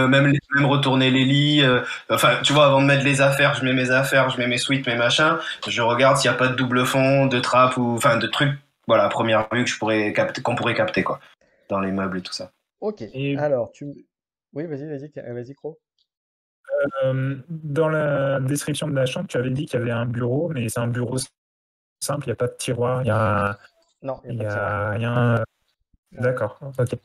retourner les lits. Enfin, tu vois, avant de mettre les affaires, je mets mes affaires, je mets mes suites, mes machins. Je regarde s'il n'y a pas de double fond, de trappe ou, enfin, de trucs, voilà, à première vue que qu'on pourrait capter, quoi, dans les meubles et tout ça. Ok. Et Alors, Oui, vas-y, Crow. dans la description de la chambre, tu avais dit qu'il y avait un bureau, mais c'est un bureau simple, il n'y a pas de tiroir, Non, il n'y a il pas y de tiroir. a rien. D'accord, ok. C'est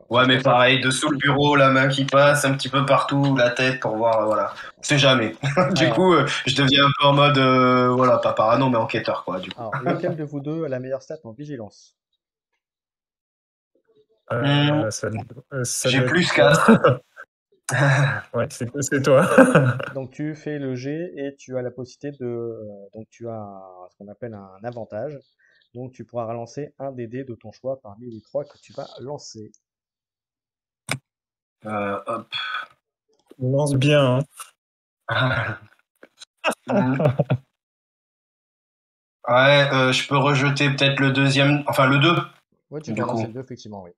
Ouais, mais pour ça que... pareil, dessous le bureau, la main qui passe un petit peu partout, la tête pour voir, voilà. On sait jamais. Du Alors, coup, je deviens un peu en mode, voilà, pas parano, mais enquêteur, quoi, du coup. lequel de vous deux a la meilleure stat en vigilance? Hmm, Ça, ça j'ai doit être plus toi. 4. Ouais, c'est toi. Donc, tu fais le jet et tu as la possibilité donc, tu as ce qu'on appelle un avantage. Donc, tu pourras relancer un des dés de ton choix parmi les trois que tu vas lancer. Hop. On lance bien, Hmm. Ouais, je peux rejeter peut-être le deuxième, enfin le 2 Oui, tu peux du relancer coup. le 2 effectivement, oui.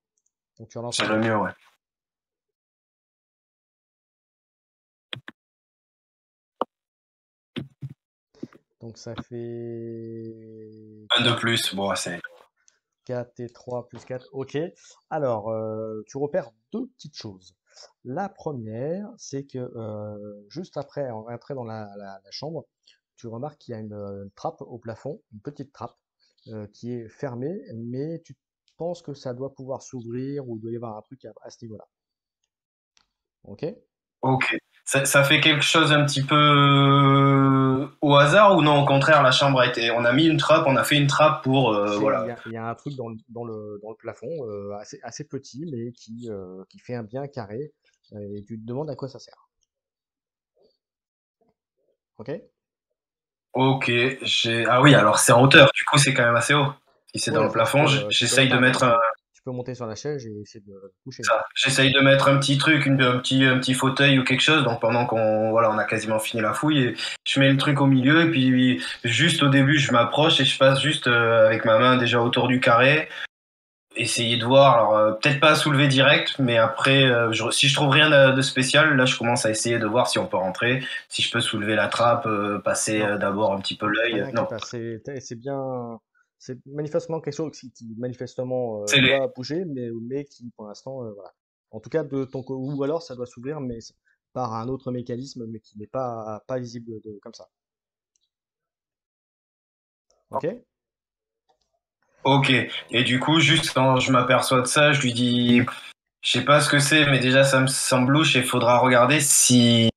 Donc, tu relances un C'est dé. le mieux, ouais. Donc, ça fait Un de 4, plus, bon, c'est. 4 et 3 plus 4. Ok. Alors, tu repères deux petites choses. La première, c'est que juste après en rentrer dans la chambre, tu remarques qu'il y a une trappe au plafond, une petite trappe, qui est fermée, mais tu penses que ça doit pouvoir s'ouvrir ou il doit y avoir un truc à ce niveau-là. Ok? Ok. Ça fait quelque chose un petit peu au hasard ou non, au contraire, la chambre a été. On a mis une trappe, on a fait une trappe pour. Voilà. Il y a un truc dans le plafond, assez petit, mais qui fait un bien carré, et tu te demandes à quoi ça sert. Ok? Ok, Ah oui, alors c'est en hauteur, du coup, c'est quand même assez haut. Si c'est dans Ouais, le enfin, plafond, tu peux j'essaye de l'atteindre, hein, mettre un, tu peux monter sur la chaise et essayer de le toucher. ça. J'essaye de mettre un petit truc, un petit fauteuil ou quelque chose. Donc pendant qu'on voilà, on a quasiment fini la fouille, et je mets le truc au milieu et puis juste au début, je m'approche et je passe juste avec ma main déjà autour du carré. Essayer de voir, alors peut-être pas soulever direct, mais après, si je trouve rien de spécial, là je commence à essayer de voir si on peut rentrer, si je peux soulever la trappe, passer Non, d'abord un petit peu l'œil. rien qui Non, passe. C'est bien. C'est manifestement quelque chose qui manifestement c'est les. doit bouger, mais qui pour l'instant, voilà. En tout cas, de ton côté, ou alors ça doit s'ouvrir, mais par un autre mécanisme, mais qui n'est pas visible comme ça. Ok? Ok. Et du coup, juste quand je m'aperçois de ça, je lui dis, je sais pas ce que c'est, mais déjà ça me semble louche et faudra regarder si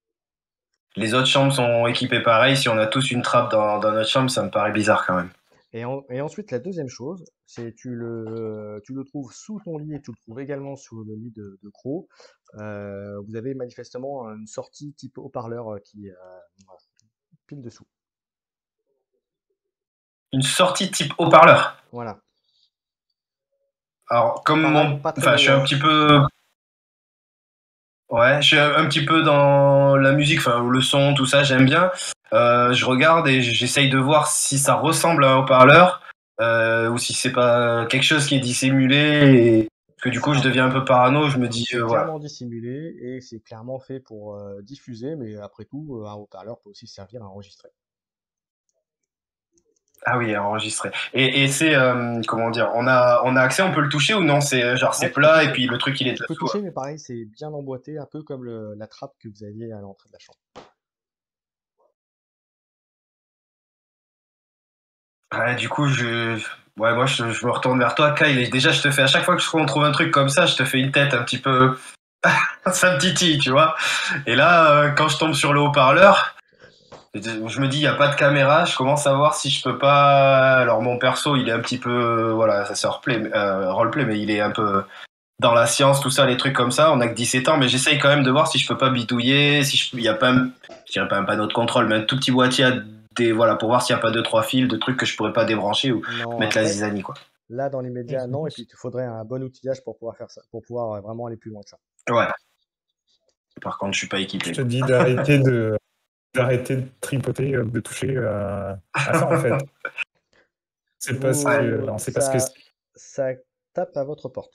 les autres chambres sont équipées pareil. Si on a tous une trappe dans notre chambre, ça me paraît bizarre quand même. Et ensuite, la deuxième chose, c'est tu le trouves sous ton lit et tu le trouves également sous le lit de Croc. Vous avez manifestement une sortie type haut-parleur qui est voilà, pile dessous. Une sortie type haut-parleur. Voilà. Alors, comme Pas très enfin, je haut, suis un hein. petit peu. Ouais, je suis un petit peu dans la musique, enfin le son, tout ça, j'aime bien. Je regarde et j'essaye de voir si ça ressemble à un haut-parleur ou si c'est pas quelque chose qui est dissimulé. Parce que du coup, je Alors, deviens un peu parano. Je me dis, c'est voilà. clairement dissimulé et c'est clairement fait pour diffuser, mais après tout, un haut-parleur peut aussi servir à enregistrer. Ah oui, enregistré. Et c'est comment dire, on a accès, on peut le toucher ou non? C'est genre Ah, c'est tu peux plat et toucher. puis le truc il est Tu peux dessous. toucher, mais pareil, c'est bien emboîté, un peu comme la trappe que vous aviez à l'entrée de la chambre. Ouais, du coup, ouais, moi, je me retourne vers toi, Kyle, et déjà, je te fais, à chaque fois que on trouve un truc comme ça, je te fais une tête un petit peu, ça me titille, tu vois. Et là, quand je tombe sur le haut-parleur, je me dis, il n'y a pas de caméra, je commence à voir si je peux pas, alors mon perso, il est un petit peu, voilà, ça c'est roleplay, mais il est un peu dans la science, tout ça, les trucs comme ça, on a que 17 ans, mais j'essaye quand même de voir si je peux pas bidouiller, si il y a pas je dirais pas un panneau de contrôle, mais un tout petit boîtier voilà, pour voir s'il n'y a pas deux, trois fils, de trucs que je pourrais pas débrancher ou Non, mettre la après, zizanie, quoi. là, dans l'immédiat, non, et puis il te faudrait un bon outillage pour pouvoir faire ça, pour pouvoir vraiment aller plus loin que ça. Ouais. Par contre, je suis pas Je équipé, te quoi. dis d'arrêter de tripoter, de toucher à ça, en fait. C'est parce que, on sait pas ce que Ça, c'est. ça tape à votre porte.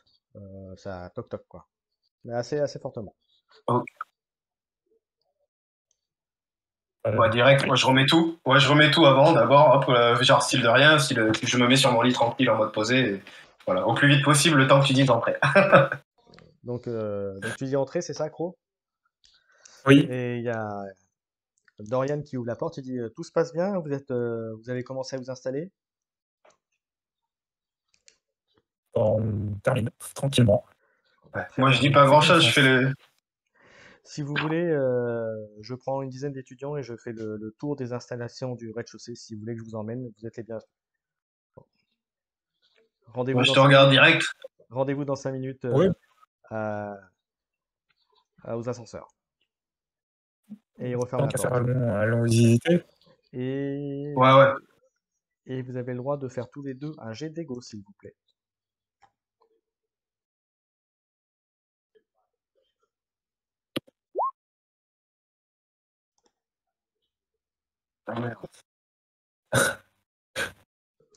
Ça toc toc, quoi. Mais assez fortement. Ok. Ouais, Euh, direct, oui. moi je remets tout. Ouais, je remets tout avant, d'abord, hop, genre style de rien, je me mets sur mon lit tranquille en mode posé. Et voilà, au plus vite possible, le temps que tu dises d'entrer. Donc tu dis entrer, c'est ça, Cro? Oui, Et il y a Dorian qui ouvre la porte, il dit tout se passe bien, vous avez commencé à vous installer? on termine tranquillement. Ouais. Très Moi je bien. dis pas C'est grand comme chose, ça. je fais le. Si vous voulez, je prends une dizaine d'étudiants et je fais le tour des installations du rez-de-chaussée. Si vous voulez que je vous emmène, vous êtes les bienvenus. Moi Rendez-vous je dans te 5 regarde minutes. direct. Rendez-vous dans 5 minutes Oui, à- aux ascenseurs. Et il referme tant la qu'à faire, porte. allons visiter. Et, Ouais, ouais. et vous avez le droit de faire tous les deux un jet d'ego, s'il vous plaît. Ah, merde.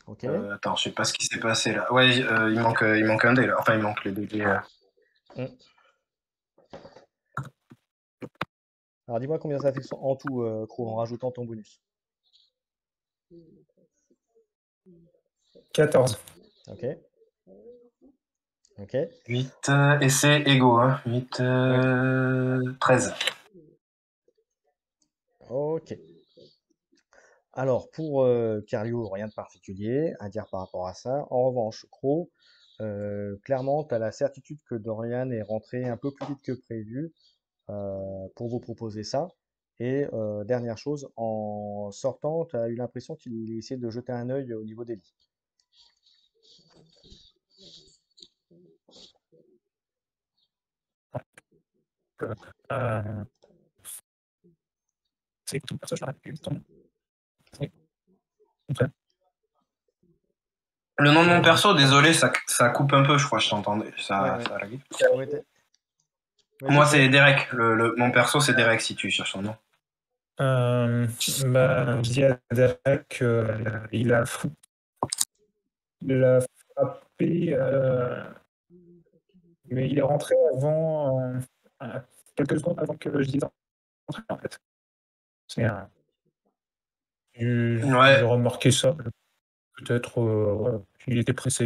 Ok? Attends, je sais pas ce qui s'est passé là. Ouais, il manque un dé là. Enfin, il manque les deux dés. Mm. Alors dis-moi combien ça fait en tout, Cro, en rajoutant ton bonus. 14. Ok? Ok? 8 et c'est égaux, hein. 8, Ouais. 13. Ok. Alors, pour Cario, rien de particulier à dire par rapport à ça. En revanche, Cro, clairement, tu as la certitude que Dorian est rentré un peu plus vite que prévu pour vous proposer ça. Et dernière chose, en sortant, tu as eu l'impression qu'il essayait de jeter un œil au niveau des lits. Euh, c'est tout. Ça, je l'aurais pu. Oui. Ok. Le nom de mon perso, désolé, ça coupe un peu, je crois, je t'entendais. Ouais. Ça a lagué. Ouais, Moi, vas-y, c'est Derek. Mon perso, c'est Derek, si tu cherches son nom. Bah, je dis à Derek, il a frappé, mais il est rentré avant, quelques secondes avant que je dise entrer, en fait. C'est j'ai Ouais. remarqué ça. Peut-être ouais, il était pressé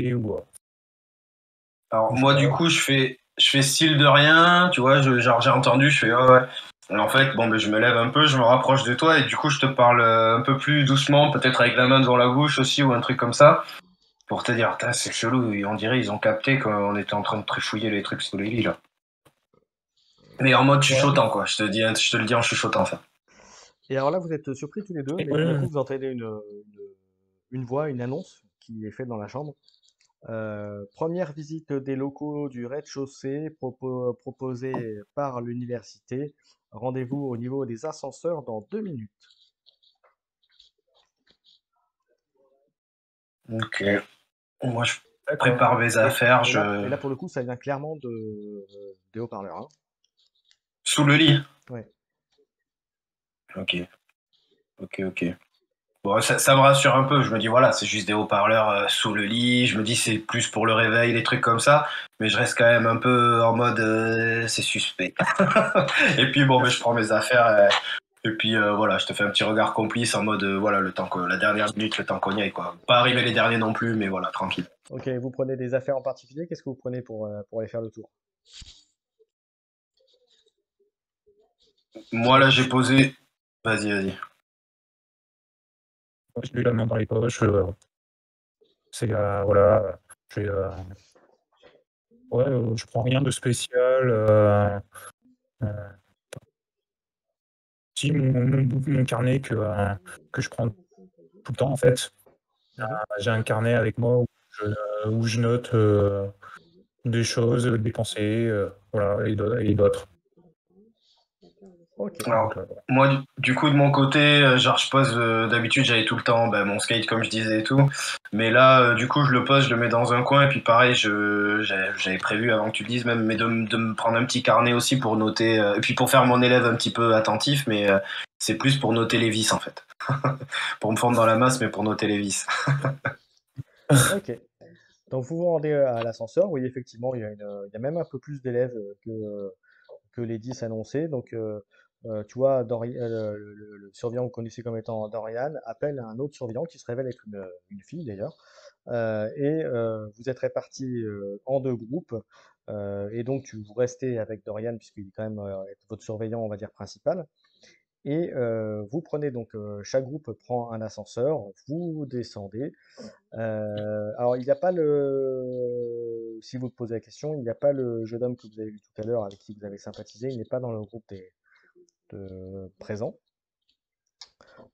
Alors, ou je sais moi, du pas. coup, je fais style de rien, tu vois, genre, j'ai entendu, je fais, ah ouais. Et en fait, bon, ben, je me lève un peu, je me rapproche de toi, et du coup, je te parle un peu plus doucement, peut-être avec la main devant la bouche aussi, ou un truc comme ça, pour te dire, putain, c'est chelou, on dirait, ils ont capté qu'on était en train de trifouiller les trucs sous les lits, là. Mais en mode Ouais. chuchotant, quoi, je te le dis en chuchotant, ça. Et alors là, vous êtes surpris tous les deux, mais tout d'un coup, Ouais. vous entendez une voix, une annonce qui est faite dans la chambre. Première visite des locaux du rez-de-chaussée proposée par l'université. Rendez-vous au niveau des ascenseurs dans 2 minutes. Ok. Moi, je D'accord. prépare mes affaires, Et là, pour le coup, ça vient clairement des haut-parleurs, hein. sous le lit. Ouais. Ok, ok. Bon, ça me rassure un peu. Je me dis, voilà, c'est juste des haut-parleurs sous le lit. Je me dis, c'est plus pour le réveil, des trucs comme ça. Mais je reste quand même un peu en mode, c'est suspect. Et puis, bon, mais je prends mes affaires. Et puis, voilà, je te fais un petit regard complice en mode, voilà, le temps que, la dernière minute, le temps qu'on y aille, quoi. Pas arriver les derniers non plus, mais voilà, tranquille. Ok, vous prenez des affaires en particulier? Qu'est-ce que vous prenez pour aller faire le tour? Moi, là, j'ai posé. Vas-y. Je mets la main dans les poches. C'est voilà, j'ai, ouais, je prends rien de spécial. Euh, si mon carnet que je prends tout le temps en fait. Mhm. J'ai un carnet avec moi où je note des choses, des pensées, voilà, et d'autres. Ok. Alors, Voilà. moi, du coup, de mon côté, genre, je pose, d'habitude, j'avais tout le temps ben, mon skate, comme je disais et tout. Mais là, du coup, je le pose, je le mets dans un coin. Et puis, pareil, j'avais prévu, avant que tu le dises même, mais de me prendre un petit carnet aussi pour noter. Et puis, pour faire mon élève un petit peu attentif, mais c'est plus pour noter les vis, en fait. Pour me fondre dans la masse, mais pour noter les vis. Ok. Donc vous vous rendez à l'ascenseur. Oui, effectivement, il y a même un peu plus d'élèves que les 10 annoncés. Donc tu vois, le surveillant que vous connaissez comme étant Dorian appelle un autre surveillant qui se révèle être une fille d'ailleurs. Vous êtes répartis en deux groupes. Et donc vous restez avec Dorian puisqu'il est quand même votre surveillant, on va dire, principal. Vous prenez donc, chaque groupe prend un ascenseur, vous descendez. Alors il n'y a pas si vous te posez la question, il n'y a pas le jeune homme que vous avez vu tout à l'heure avec qui vous avez sympathisé, il n'est pas dans le groupe présents.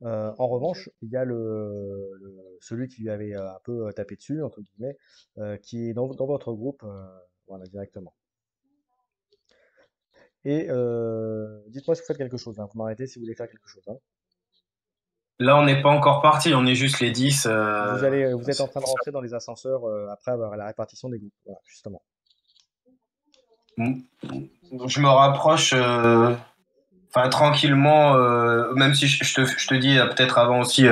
En revanche, il y a celui qui lui avait un peu tapé dessus, entre guillemets, qui est dans votre groupe, voilà, directement. Dites-moi si vous faites quelque chose, hein. Vous m'arrêtez si vous voulez faire quelque chose, hein. Là, on n'est pas encore parti, on est juste les 10. Vous êtes en train de rentrer dans les ascenseurs après avoir la répartition des groupes, voilà, justement. Je me rapproche. Enfin, tranquillement, même si je te dis peut-être avant aussi,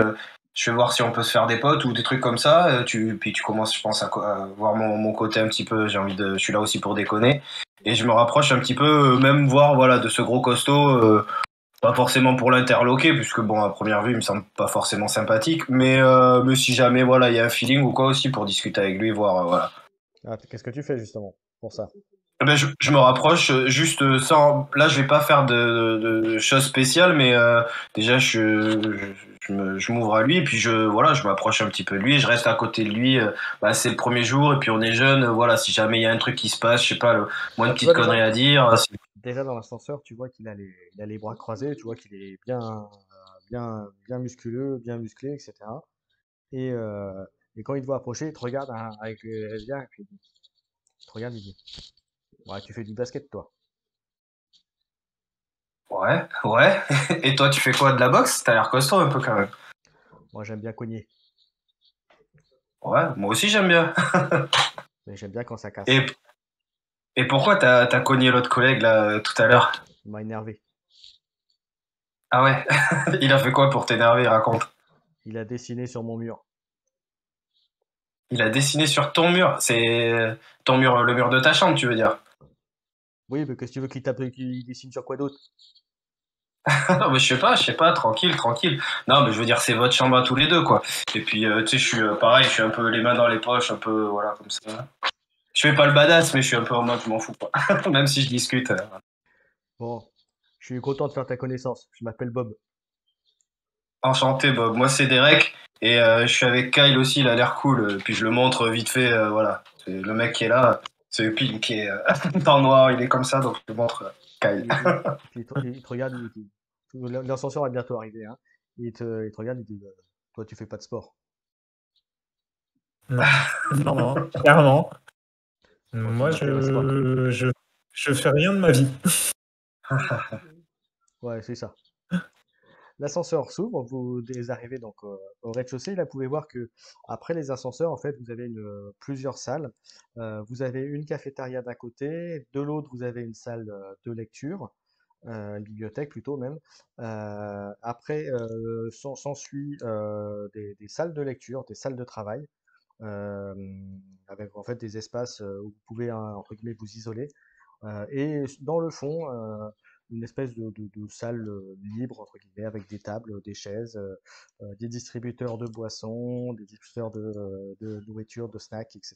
je vais voir si on peut se faire des potes ou des trucs comme ça. Puis tu commences, je pense, à voir mon côté un petit peu. Je suis là aussi pour déconner. Et je me rapproche un petit peu, même voir, voilà, de ce gros costaud. Pas forcément pour l'interloquer, puisque bon, à première vue, il me semble pas forcément sympathique. Mais si jamais, voilà, il y a un feeling ou quoi aussi pour discuter avec lui, voir, voilà. Ah, qu'est-ce que tu fais justement pour ça? Eh ben, je me rapproche juste sans. Là, je vais pas faire de choses spéciales, mais déjà, je m'ouvre à lui et puis voilà, je m'approche un petit peu de lui. Je reste à côté de lui. Bah, c'est le premier jour et puis on est jeune. Voilà, si jamais il y a un truc qui se passe, je sais pas, moins de Bah, tu petites vois déjà, conneries à dire. déjà dans l'ascenseur, tu vois qu'il a il a les bras croisés, tu vois qu'il est bien musculeux, bien musclé, etc. Et, euh, et quand il te voit approcher, il te regarde avec les yeux, et puis il te regarde, il dit, ouais, tu fais du basket, toi. Ouais. Et toi, tu fais quoi de la boxe? T'as l'air costaud un peu quand même. Moi, j'aime bien cogner. Ouais, moi aussi j'aime bien. Mais j'aime bien quand ça casse. Et, et pourquoi t'as cogné l'autre collègue là tout à l'heure? Il m'a énervé. Ah ouais, il a fait quoi pour t'énerver? Raconte. Il a dessiné sur mon mur. Il a dessiné sur ton mur. C'est ton mur, le mur de ta chambre, tu veux dire? Oui, mais qu'est-ce que tu veux qu'il tape, qu'il dessine sur quoi d'autre? Mais je sais pas, tranquille, tranquille. Non, mais je veux dire, c'est votre chambre à tous les deux, quoi. Et puis, tu sais, je suis pareil, je suis un peu les mains dans les poches, un peu, voilà, comme ça. Je fais pas le badass, mais je suis un peu en mode, je m'en fous, quoi. Même si je discute. Bon, je suis content de faire ta connaissance. Je m'appelle Bob. Enchanté, Bob. Moi, c'est Derek. Et je suis avec Kyle aussi, il a l'air cool. Puis je le montre vite fait, voilà. C'est le mec qui est là, c'est Pile qui est dans le noir, il est comme ça, donc je le montre Kyle. Il te regarde, l'ascenseur est bientôt arrivé, hein. Il te regarde, il dit, toi, tu fais pas de sport. Non, non, non, clairement. Bon, ça Moi, m'intéresse pas. je fais rien de ma vie. Ouais, c'est ça. L'ascenseur s'ouvre, vous arrivez donc au rez-de-chaussée. Là, vous pouvez voir que après les ascenseurs, en fait, vous avez plusieurs salles. Vous avez une cafétéria d'un côté, de l'autre, vous avez une salle de lecture, une bibliothèque plutôt même. Après, s'ensuit des salles de lecture, des salles de travail, euh, avec en fait des espaces où vous pouvez entre guillemets vous isoler. Et dans le fond, une espèce de salle libre, entre guillemets, avec des tables, des chaises, des distributeurs de boissons, des distributeurs de nourriture, de snacks, etc.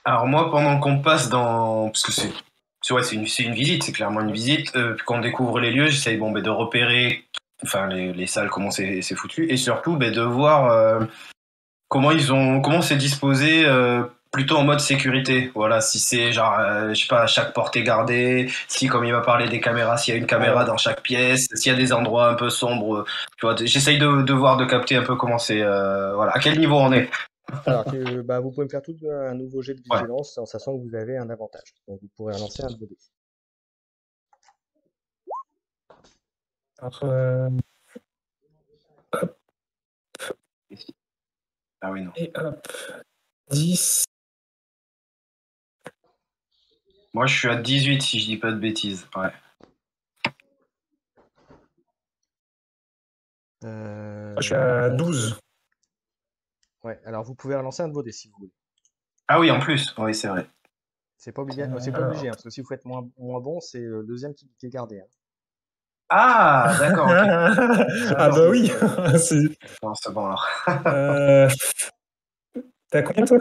Alors moi, pendant qu'on passe dans... Parce que ouais, c'est une visite, c'est clairement une visite. Puis qu'on découvre les lieux, j'essaye bon, ben, de repérer enfin, les salles, comment c'est foutu. Et surtout ben, de voir comment c'est disposé plutôt en mode sécurité. Voilà, si c'est genre, je sais pas, chaque porte est gardée, si comme il m'a parlé des caméras, s'il y a une caméra Alors, dans chaque pièce, s'il y a des endroits un peu sombres, tu vois, j'essaye de voir, de capter un peu comment c'est, voilà, à quel niveau on est. bah, vous pouvez me faire tout un nouveau jet de Ouais. vigilance en sachant que vous avez un avantage. Donc vous pourrez lancer un de vos dés. Alors, Ah oui, non. et hop, 10. Moi, je suis à 18 si je dis pas de bêtises. Ouais. Je suis Par à contre, 12. ouais, alors vous pouvez relancer un de vos dés si vous voulez. Ah oui, en plus, oui, c'est vrai. C'est pas obligé, Alors. hein, parce que si vous faites moins bon, c'est le deuxième qui est gardé, hein. Ah, d'accord, ok. Ah D'accord. bah oui. c'est- Non, c'est bon alors. Euh, T'as combien toi?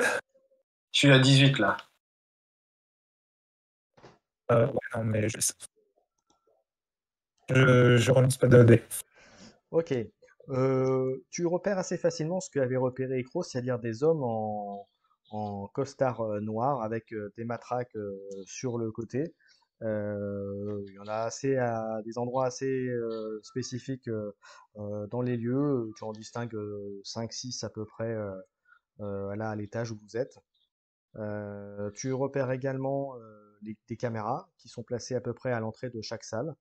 Je suis à 18 là. Ouais, non, mais je relance pas de dés. Ok. Tu repères assez facilement ce qu'avait repéré Ekro, c'est-à-dire des hommes en costard noir avec des matraques sur le côté. Il y en a assez à des endroits assez spécifiques dans les lieux. Tu en distingues 5-6 à peu près là à l'étage où vous êtes. Tu repères également des caméras qui sont placées à peu près à l'entrée de chaque salle.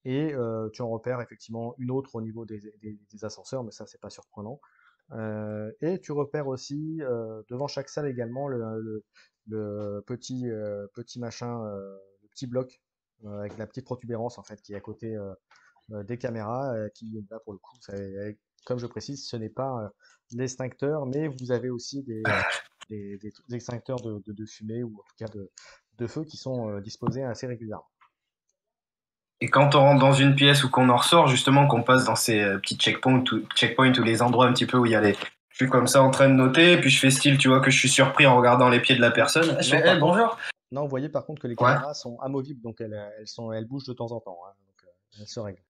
Et tu en repères effectivement une autre au niveau des ascenseurs, mais ça, c'est pas surprenant. Et tu repères aussi devant chaque salle également le petit machin, le petit bloc avec la petite protubérance en fait qui est à côté des caméras, qui là pour le coup, comme je précise, ce n'est pas l'extincteur, mais vous avez aussi des extincteurs de fumée ou en tout cas de feu qui sont disposés assez régulièrement. Et quand on rentre dans une pièce ou qu'on en ressort, justement, qu'on passe dans ces petits checkpoints ou les endroits un petit peu où il y a les. Je suis comme ça en train de noter, puis je fais style, tu vois, que je suis surpris en regardant les pieds de la personne. Je Non, fais, hey, par contre, bonjour. non, vous voyez par contre que les Ouais. caméras sont amovibles, donc elles bougent de temps en temps, hein, donc elles se règlent.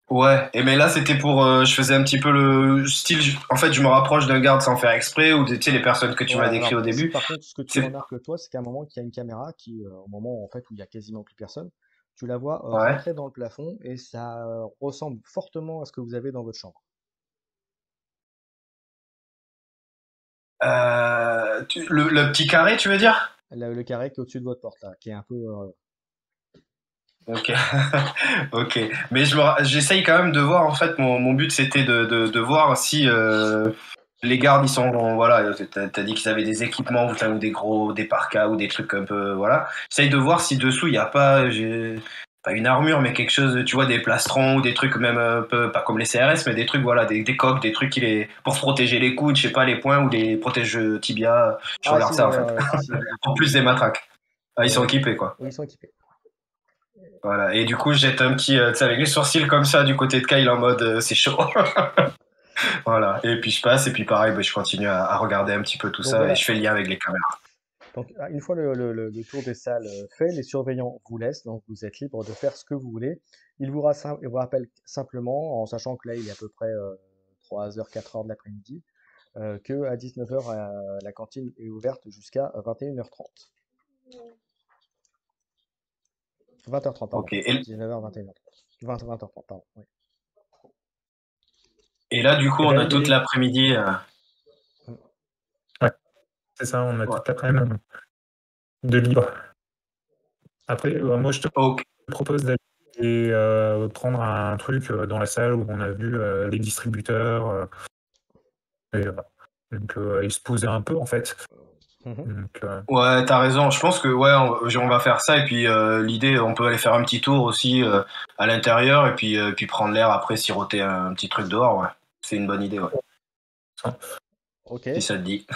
Ouais. Et mais là, c'était pour. Je faisais un petit peu le style. En fait, je me rapproche d'un garde sans faire exprès, ou tu sais, les personnes que tu Ouais, m'as décrit alors au si début. par contre ce que tu C'est. remarques toi, c'est qu'à un moment qu'il y a une caméra qui, au moment en fait où il y a quasiment plus personne, tu la vois Ouais. rentrer dans le plafond et ça ressemble fortement à ce que vous avez dans votre chambre. Le petit carré, tu veux dire? Le carré qui est au-dessus de votre porte là, qui est un peu. Ok, ok. Mais j'essaye quand même de voir, en fait, mon but c'était de voir si les gardes, ils sont, voilà, t'as dit qu'ils avaient des équipements, ou des parkas ou des trucs un peu, voilà. J'essaye de voir si dessous il n'y a pas, pas une armure, mais quelque chose, tu vois, des plastrons ou des trucs même un peu, pas comme les CRS, mais des trucs, voilà, des coques, des trucs pour se protéger les coudes, je sais pas, les poings ou des protège tibia. Je Ah regarde si, ça, en fait. si, si, En plus des matraques. Ah, ils sont ouais. équipés, quoi. Oui, ils sont équipés. Voilà. Et du coup, je jette un petit, tu sais, avec les sourcils comme ça du côté de Kyle en mode c'est chaud. Voilà. Et puis je passe, et puis pareil, bah, je continue à regarder un petit peu tout Donc ça et voilà. je fais le lien avec les caméras. Donc, une fois le tour des salles fait, les surveillants vous laissent, donc vous êtes libre de faire ce que vous voulez. Ils vous rappellent simplement, en sachant que là il est à peu près 3h, 4h de l'après-midi, que à 19h la cantine est ouverte jusqu'à 21h30. 20h30, pardon. Ok. 19h, 21h30. 20h30, pardon. Oui. Et là, du coup, Et on là, a il toute est. l'après-midi. Ouais, c'est ça, on a Ouais. toute l'après-midi de libre. Après, moi, je te Ok. propose d'aller prendre un truc dans la salle où on a vu les distributeurs et, donc, et se poser un peu, en fait. Mhm. Donc, Ouais, t'as raison. Je pense que ouais, on va faire ça. Et puis l'idée, on peut aller faire un petit tour aussi à l'intérieur puis prendre l'air après, siroter un petit truc dehors. Ouais, c'est une bonne idée. Ouais, ça. Ok. si ça te dit.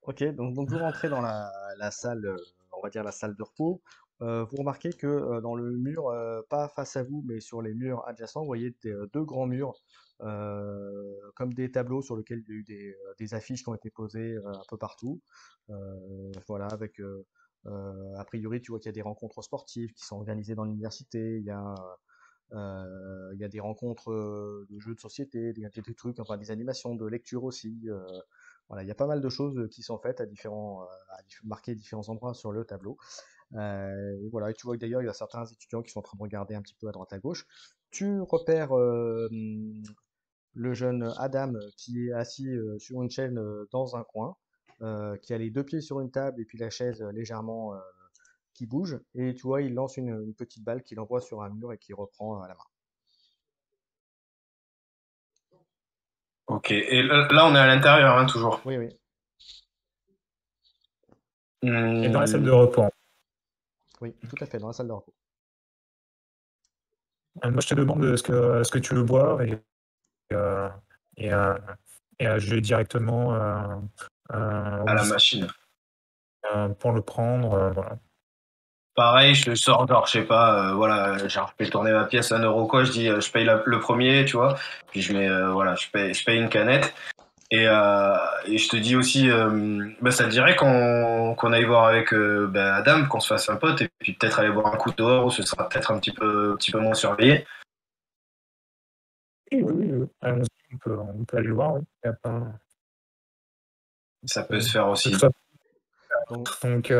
Ok, donc vous rentrez dans la salle, on va dire la salle de repos. Vous remarquez que dans le mur, pas face à vous, mais sur les murs adjacents, vous voyez deux grands murs, comme des tableaux sur lesquels il y a eu des affiches qui ont été posées un peu partout. Voilà, avec a priori, tu vois qu'il y a des rencontres sportives qui sont organisées dans l'université. Il y a des rencontres de jeux de société, il y a des trucs, enfin des animations de lecture aussi. Voilà, il y a pas mal de choses qui sont faites marquées à différents endroits sur le tableau. Et voilà, et tu vois que d'ailleurs, il y a certains étudiants qui sont en train de regarder un petit peu à droite à gauche. Tu repères le jeune Adam qui est assis sur une chaîne dans un coin, qui a les deux pieds sur une table et puis la chaise légèrement qui bouge. Et tu vois, il lance une petite balle qu'il envoie sur un mur et qu'il reprend à la main. Ok. Et là, on est à l'intérieur, hein, toujours. Oui, oui, Et dans la salle Hmm. de repos. oui, tout à fait, dans la salle de repos. Moi, je te demande ce que tu veux boire euh, et, euh, je vais directement au À la bistrot machine. pour le prendre. Voilà. Pareil, je le sors, genre, je sais pas, voilà, genre, je fais tourner ma pièce à 1 euro, quoi, je dis, je paye le premier, tu vois, puis je mets, voilà, je paye une canette, et je te dis aussi, bah, ça te dirait qu'on aille voir avec bah, Adam, qu'on se fasse un pote, et puis peut-être aller boire un coup dehors, où ce sera peut-être un petit peu moins surveillé. Oui, oui, oui, oui. Allons-y, on peut aller le voir. Oui. Il y a pas- Ça peut euh, se faire de toute aussi. façon, Donc, donc,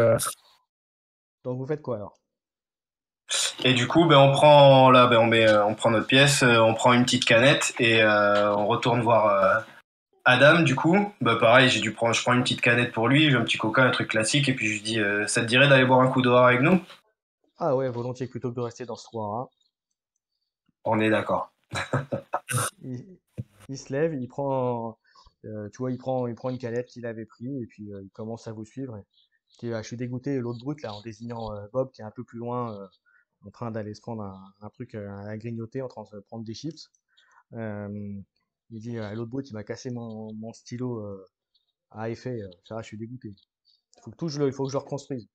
donc vous faites quoi alors? Et du coup, ben, on prend, là, ben, on prend notre pièce, on prend une petite canette, et on retourne voir Adam, du coup, bah pareil, je prends une petite canette pour lui, un petit coca, un truc classique, et puis je lui dis, ça te dirait d'aller boire un coup dehors avec nous? Ah ouais, volontiers plutôt que de rester dans ce trou. On est d'accord. Il, il se lève, tu vois, il prend une canette qu'il avait pris et puis il commence à vous suivre. Je suis dégoûté, l'autre brute là, en désignant Bob qui est un peu plus loin, en train d'aller se prendre un truc à grignoter, en train de se prendre des chips. Euh, il dit, l'autre brute, il m'a cassé mon stylo à effet. Ça, je suis dégoûté. Il faut que je le reconstruise.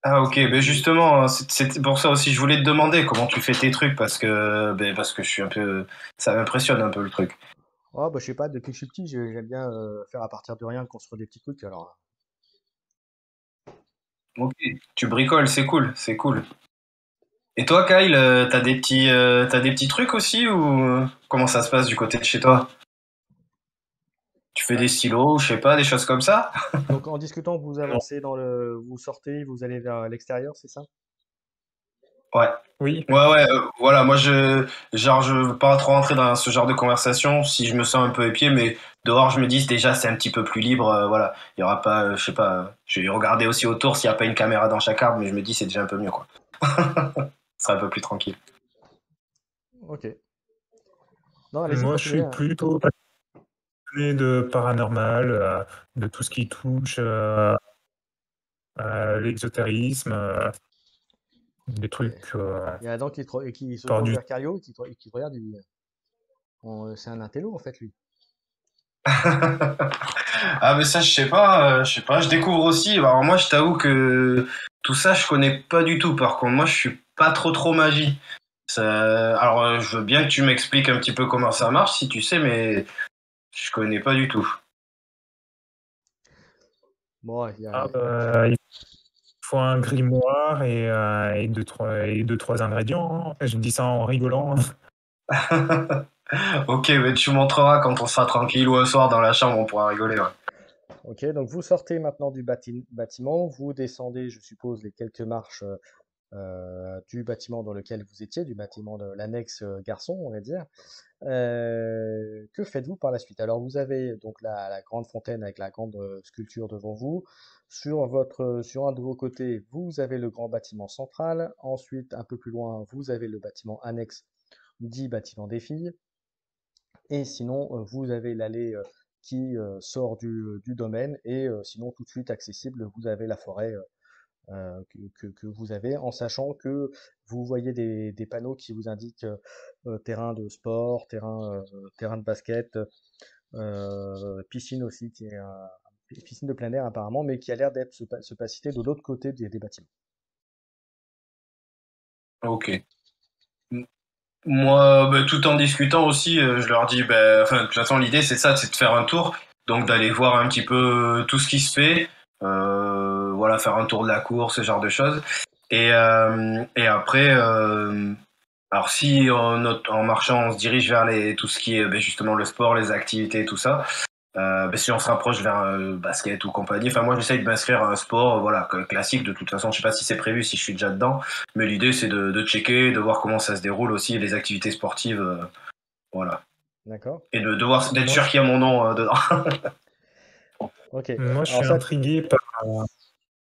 Ah ok, ben justement, c'est pour ça aussi, je voulais te demander comment tu fais tes trucs, parce que je suis un peu, ça m'impressionne un peu le truc. Oh, bah, je sais pas, depuis que je suis petit, j'aime bien faire à partir de rien, construire des petits trucs. Alors, Ok, tu bricoles, c'est cool, c'est cool. Et toi, Kyle, t'as des petits trucs aussi, ou comment ça se passe du côté de chez toi? Tu fais bah, des stylos, je sais pas, des choses comme ça? donc en discutant, vous non. avancez vous sortez, vous allez vers l'extérieur, c'est ça? Ouais. Oui, Ouais, voilà, je veux pas trop rentrer dans ce genre de conversation si je me sens un peu épié, mais dehors, je me dis déjà, c'est un petit peu plus libre, voilà. Il y aura pas, je sais pas, je vais regarder aussi autour s'il y a pas une caméra dans chaque arbre, mais je me dis, c'est déjà un peu mieux, quoi. Ce sera un peu plus tranquille. Ok. Non, allez-y, moi, je continuez, suis hein. plutôt passionné de paranormal, de tout ce qui touche à l'exotérisme, des Il trucs y a Adam qui se hors tourne du. vers Cario et qui te regarde. C'est un intello, en fait, lui. Ah, mais ça, je sais pas, je découvre aussi. Alors, moi, je t'avoue que tout ça, je connais pas du tout. Par contre, moi, je suis pas trop magie. Alors, je veux bien que tu m'expliques un petit peu comment ça marche, si tu sais, mais je connais pas du tout. Bon, Il faut un grimoire et deux, trois ingrédients, hein. Je dis ça en rigolant. Ok, mais tu montreras quand on sera tranquille ou un soir dans la chambre, on pourra rigoler, ouais. ok, donc vous sortez maintenant du bâtiment, vous descendez, je suppose, les quelques marches du bâtiment dans lequel vous étiez, du bâtiment de l'annexe garçon, on va dire. Que faites-vous par la suite? Alors vous avez donc la grande fontaine avec la grande sculpture devant vous. Sur un de vos côtés, vous avez le grand bâtiment central. Ensuite, un peu plus loin, vous avez le bâtiment annexe, dit bâtiment des filles. Et sinon, vous avez l'allée qui sort du domaine. Et sinon, tout de suite accessible, vous avez la forêt que vous avez, en sachant que vous voyez des panneaux qui vous indiquent terrain de sport, terrain de basket, piscine aussi, piscine de plein air apparemment, mais qui a l'air d'être se passer de l'autre côté des bâtiments. Ok. Moi, bah, tout en discutant aussi, je leur dis, bah, enfin, de toute façon, l'idée, c'est ça, c'est de faire un tour. Donc, d'aller voir un petit peu tout ce qui se fait. Voilà, faire un tour de la cour, ce genre de choses. Et après, alors si en marchant, on se dirige vers tout ce qui est ben, justement le sport, les activités, tout ça, ben, si on se rapproche vers basket ou compagnie, enfin moi j'essaye de m'inscrire à un sport voilà, classique de toute façon, je sais pas si c'est prévu, si je suis déjà dedans, mais l'idée c'est de checker, de voir comment ça se déroule aussi, les activités sportives, voilà. D'accord? Et d'être Moi, sûr qu'il y a mon nom dedans. Ok. moi, je Alors suis ça, intrigué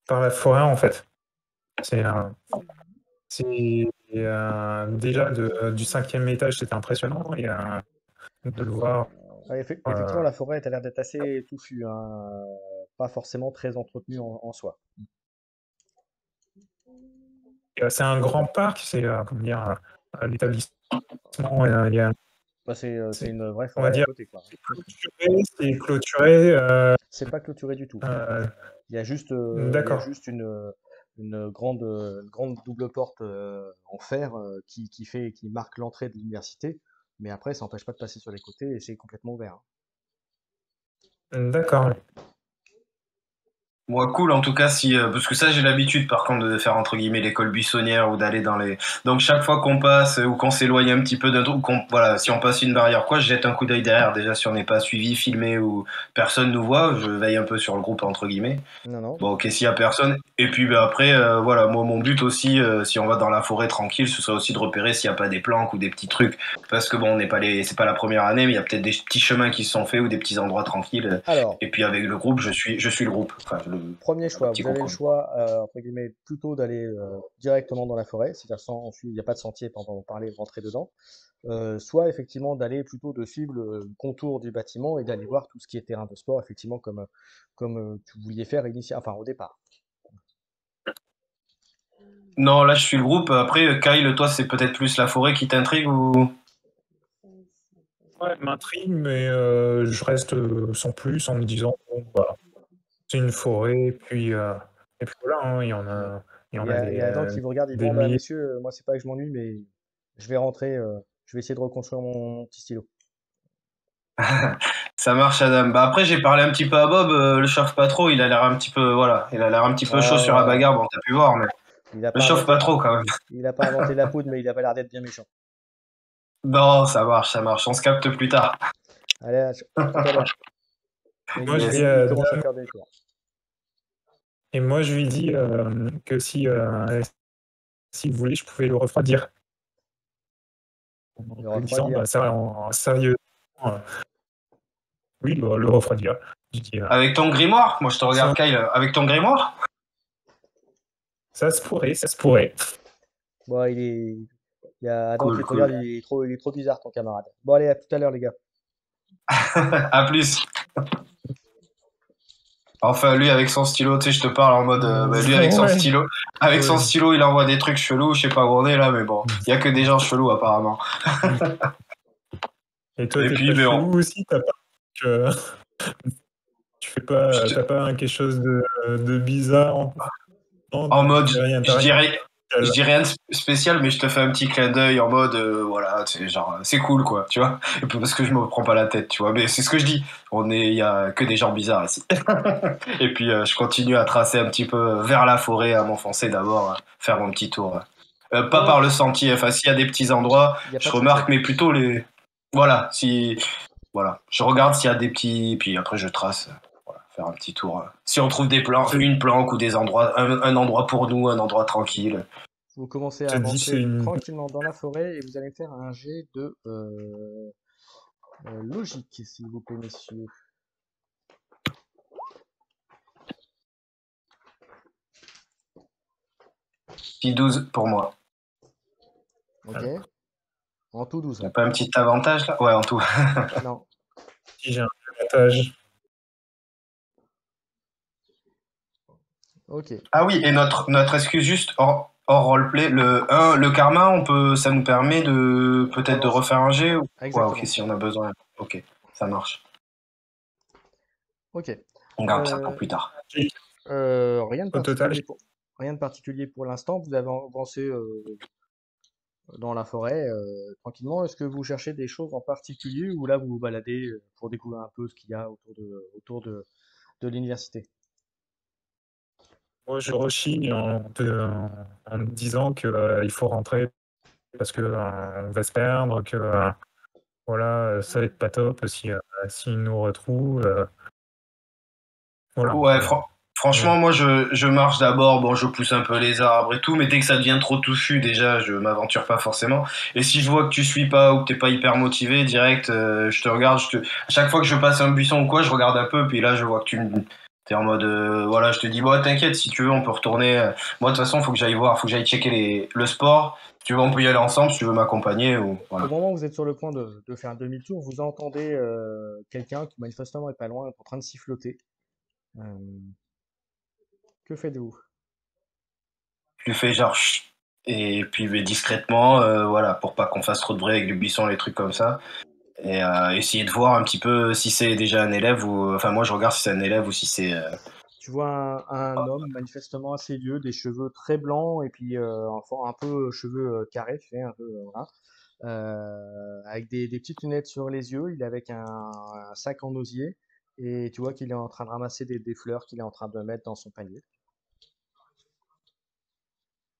par la forêt, en fait. C'est déjà du cinquième étage, c'était impressionnant. Et de le voir. effectivement, euh, la forêt elle a l'air d'être assez touffue, hein, pas forcément très entretenue en soi. c'est un grand parc, c'est comment dire, l'établissement. Il y a, Bah, c'est une vraie on va forêt à dire, côté, quoi. c'est clôturé. C'est pas clôturé du tout. Euh, Il y a d'accord. juste une grande double porte en fer qui marque l'entrée de l'université. Mais après, ça n'empêche pas de passer sur les côtés et c'est complètement ouvert, hein. D'accord. Moi, cool, en tout cas, si, parce que ça, j'ai l'habitude, par contre, de faire, entre guillemets, l'école buissonnière ou d'aller dans les... Donc, chaque fois qu'on passe ou qu'on s'éloigne un petit peu d'un truc, voilà, si on passe une barrière, quoi, je jette un coup d'œil derrière, déjà, si on n'est pas suivi, filmé ou personne nous voit, je veille un peu sur le groupe, entre guillemets. Non, non. Bon, ok, s'il y a personne. Et puis, ben, après, voilà, moi, mon but aussi, si on va dans la forêt tranquille, ce serait aussi de repérer s'il n'y a pas des planques ou des petits trucs. Parce que bon, on n'est pas c'est pas la première année, mais il y a peut-être des petits chemins qui se sont faits ou des petits endroits tranquilles. Alors, Et puis, avec le groupe, je suis le groupe. Enfin, premier le choix, petit vous avez le cocon. choix, entre guillemets, plutôt d'aller directement dans la forêt, c'est-à-dire il n'y a pas de sentier pendant parler, rentrer dedans. Soit effectivement d'aller plutôt de suivre le contour du bâtiment et d'aller voir tout ce qui est terrain de sport, effectivement, comme tu vouliez faire enfin, au départ. Non, là, je suis le groupe. Après, Kyle, toi, c'est peut-être plus la forêt qui t'intrigue ou... Ouais, elle m'intrigue, mais je reste sans plus en me disant, bon, bah, c'est une forêt, et puis voilà, hein, Mm. il y en a Il y a Adam qui vous regarde, il dit, des bon, bah, milliers. messieurs, moi, c'est pas que je m'ennuie, mais je vais rentrer, je vais essayer de reconstruire mon petit stylo. Ça marche, Adam. Bah après, j'ai parlé un petit peu à Bob, le chauffe pas trop. Il a l'air un petit peu, voilà, il a l'air un petit peu chaud sur la Ah, bagarre. Bon, t'as pu voir, mais il n'a le pas chauffe pas inventé, trop quand même. il a pas inventé la poudre, mais il a pas l'air d'être bien méchant. Non, ça marche, ça marche. On se capte plus tard. Allez, à tout à l'heure. Et Moi, je dis Yes. il à commence à Dame, faire des tours. et moi, je lui dis que si si vous voulez, je pouvais le refroidir. En Le lui disant, refroidir. ça en sérieux, oui, le refroidir. Je dis, Avec ton grimoire? Moi, je te regarde, Sans- Kyle. Avec ton grimoire? ça se pourrait, ça se pourrait. Bon, il y a Adam qui Cool, te cool. regarde, il est trop bizarre, ton camarade. Bon, allez, à tout à l'heure, les gars. À plus. Enfin, lui, avec son stylo, tu sais, je te parle en mode. Lui, avec son Ouais. stylo. Avec son Ouais. stylo, il envoie des trucs chelous. Je sais pas où on est là, mais bon. Il y a que des gens chelous, apparemment. Et toi, Et t'es puis, pas mais chelou aussi? Que- tu fais pas, je te- t'as pas quelque chose de bizarre? Non, en mode. t'as rien, Je dirais. Je spécial. dis rien de spécial, mais je te fais un petit clin d'œil en mode, voilà, c'est genre, c'est cool, quoi, tu vois. Et puis, parce que je me prends pas la tête, tu vois. Mais c'est ce que je dis. Il y a que des gens bizarres ici. Et puis, je continue à tracer un petit peu vers la forêt, à m'enfoncer d'abord, faire mon petit tour. Pas Ouais, par le sentier. Enfin, s'il y a des petits endroits, il n'y a je pas de sentier. remarque, mais plutôt les. Voilà, si. Voilà, je regarde s'il y a des petits. Puis après, je trace. Voilà, faire un petit tour. Si on trouve des planques, une planque ou des endroits, un endroit pour nous, un endroit tranquille. Vous commencez à Je te dis que c'est avancer une. tranquillement dans la forêt et vous allez faire un jet de logique, s'il vous plaît, messieurs. Petit 12 pour moi. Ok? En tout 12. Il n'y a pas un petit avantage là? Ouais, en tout. Non. Si j'ai un avantage. Ok. Ah oui, et notre excuse juste hors roleplay, le karma, ça nous permet de peut-être de Relancer. refaire un jet ou... Ouais, ok, Exactement. si on a besoin. Ok, ça marche. Ok. On garde ça pour plus tard. Rien de Au total, particulier pour l'instant. Vous avez avancé dans la forêt tranquillement. Est-ce que vous cherchez des choses en particulier ou là vous vous baladez pour découvrir un peu ce qu'il y a autour de l'université? moi, je rechigne en me disant que il faut rentrer parce que on va se perdre, que voilà, ça va être pas top si s'ils nous retrouvent. Voilà. Ouais, franchement, Ouais. moi je marche d'abord, bon, je pousse un peu les arbres et tout, mais dès que ça devient trop touffu, déjà, je m'aventure pas forcément. Et si je vois que tu suis pas ou que t'es pas hyper motivé, direct, je te regarde, à chaque fois que je passe un buisson ou quoi, je regarde un peu, puis là, je vois que t'es en mode, voilà, je te dis, bon, t'inquiète, si tu veux, on peut retourner. Moi, de toute façon, faut que j'aille voir, faut que j'aille checker le sport. Si tu veux, on peut y aller ensemble, si tu veux m'accompagner ou Au voilà. moment où vous êtes sur le point de faire un demi-tour, vous entendez quelqu'un qui manifestement est pas loin, est en train de siffloter. Euh, que faites-vous? Je lui fais genre, chut, et puis mais discrètement, voilà, pour pas qu'on fasse trop de bruit avec le buisson, les trucs comme ça. Et essayer de voir un petit peu si c'est déjà un élève ou enfin moi je regarde si c'est un élève ou si c'est Tu vois un homme manifestement assez vieux, des cheveux très blancs et puis un peu cheveux carrés, tu sais, un peu voilà. Avec des petites lunettes sur les yeux, il est avec un sac en osier et tu vois qu'il est en train de ramasser des fleurs qu'il est en train de mettre dans son panier.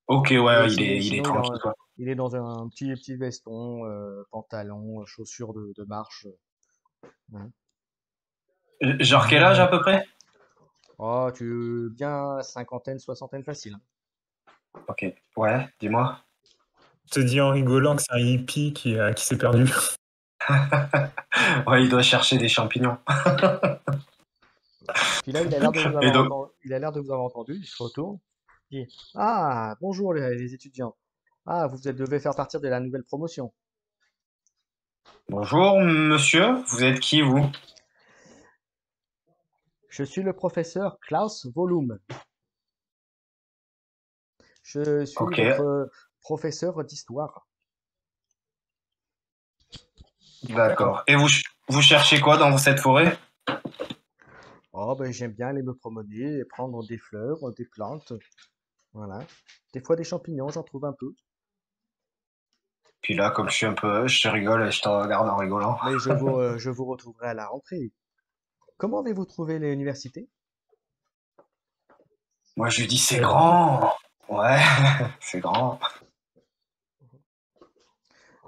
ok, Et ouais, il est sinon, tranquille quoi. il est dans un petit veston, pantalon, chaussures de marche. Voilà. Genre quel âge à peu près? Oh, bien cinquantaine, soixantaine facile, hein. Ok, ouais, dis-moi. Je te dis en rigolant que c'est un hippie qui s'est perdu. Ouais, il doit chercher des champignons. Puis là, il a l'air de vous Et avoir donc, entendu, il a l'air de vous avoir entendu, il se retourne. Il dit, ah, bonjour les étudiants. Ah, vous devez faire partir de la nouvelle promotion. bonjour monsieur, vous êtes qui vous? Je suis le professeur Klaus Volum. Je suis Ok, votre professeur d'histoire. d'accord. Et vous cherchez quoi dans cette forêt? Oh, ben, j'aime bien aller me promener et prendre des fleurs, des plantes. Voilà. Des fois des champignons, j'en trouve un peu. Puis là, comme je suis un peu, je te rigole et je te regarde en rigolant. Mais je vous retrouverai à la rentrée. Comment avez-vous trouvé l'université? Moi je lui dis c'est C'est grand. grand. Ouais, c'est grand.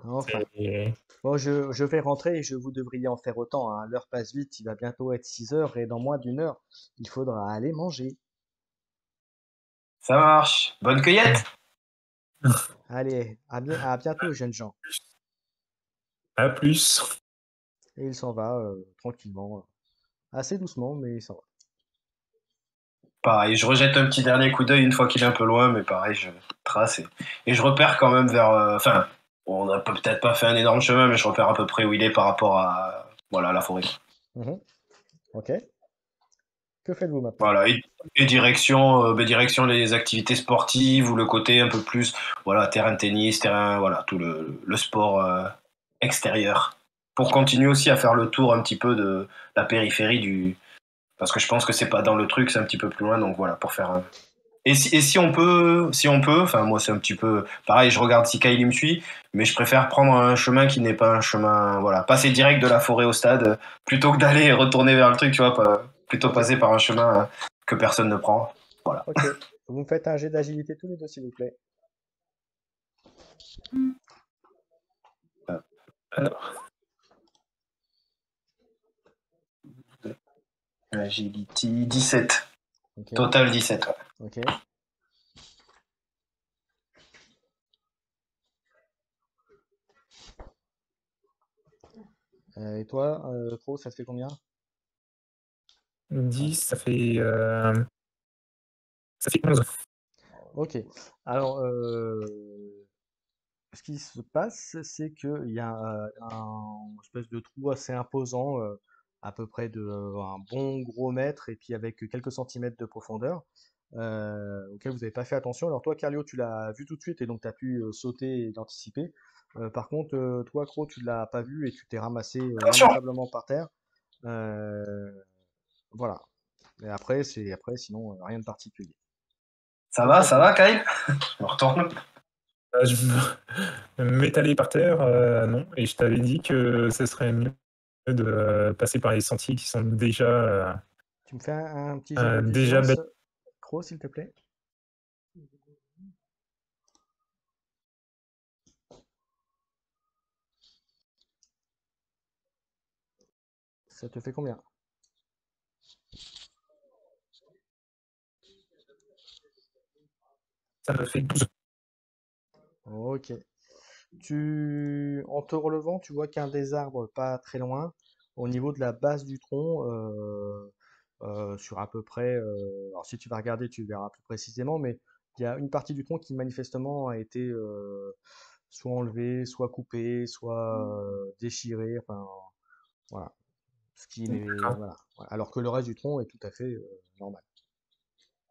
Enfin. Et Bon, je vais rentrer et vous devriez en faire autant, hein. L'heure passe vite, il va bientôt être 6 heures et dans moins d'une heure, il faudra aller manger. Ça marche. Bonne cueillette. Allez, à bientôt, jeunes gens. À plus. Et il s'en va tranquillement, assez doucement, mais il s'en va. Pareil, je rejette un petit dernier coup d'œil une fois qu'il est un peu loin, mais pareil, je trace et je repère quand même vers. Enfin, on n'a peut-être pas fait un énorme chemin, mais je repère à peu près où il est par rapport à voilà, la forêt. Mhm. Ok. Que faites-vous maintenant? Voilà, et direction, direction les activités sportives ou le côté un peu plus, voilà, terrain de tennis, terrain, voilà, tout le sport extérieur. Pour continuer aussi à faire le tour un petit peu de la périphérie du. Parce que je pense que c'est pas dans le truc, c'est un petit peu plus loin, donc voilà, pour faire. Et si on peut, enfin moi c'est un petit peu pareil, je regarde si Kylie me suit, mais je préfère prendre un chemin qui n'est pas un chemin, voilà, passer direct de la forêt au stade plutôt que d'aller retourner vers le truc, tu vois, plutôt Ok. passer par un chemin que personne ne prend. Voilà. Ok. Vous me faites un jet d'agilité tous les deux, s'il vous plaît. Alors, Agility 17. Ok. Total 17. Ouais. Ok. Et toi, Pro, ça te fait combien? 10, ça fait 11. Ok. Alors, ce qui se passe, c'est qu'il y a un espèce de trou assez imposant, à peu près de un bon gros mètre, et puis avec quelques centimètres de profondeur, auquel vous n'avez pas fait attention. Alors toi, Carlio, tu l'as vu tout de suite, et donc tu as pu sauter et l'anticiper. Par contre, toi, Cro, tu l'as pas vu et tu t'es ramassé Attention. lamentablement par terre. Euh, voilà. Et après, sinon, rien de particulier. Que Ça faites-vous? va, Kyle? On retourne. Je m'étaler par terre, non, et je t'avais dit que ce serait mieux de passer par les sentiers qui sont Tu me fais un petit jet de déjà vigilance, Cro, s'il te plaît? Ça te fait combien? ça me fait 12. Ok. En te relevant, tu vois qu'un des arbres pas très loin, au niveau de la base du tronc, sur à peu près, alors si tu vas regarder, tu verras plus précisément, mais il y a une partie du tronc qui manifestement a été soit enlevée, soit coupée, soit déchirée, enfin voilà. Ce qui n'est, D'accord. voilà. Alors que le reste du tronc est tout à fait normal.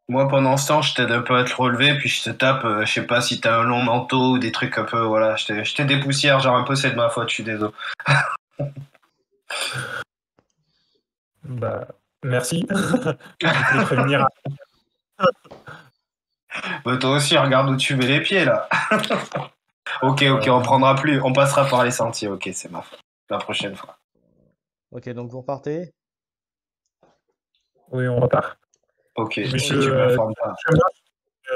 Moi, pendant ce temps, je t'aide un peu à te relever, puis je te tape, je sais pas si t'as un long manteau ou des trucs un peu, voilà, je t'ai dépoussière, genre un peu c'est de ma faute, je suis désolé. Bah, merci. Il fallait prévenir. Bah, toi aussi, regarde où tu mets les pieds, là. Ok, on Euh, prendra plus, on passera par les sentiers, ok, c'est ma faute. La prochaine fois. Ok, donc vous repartez. oui, on repart. Ok, Mais si tu m'informes pas.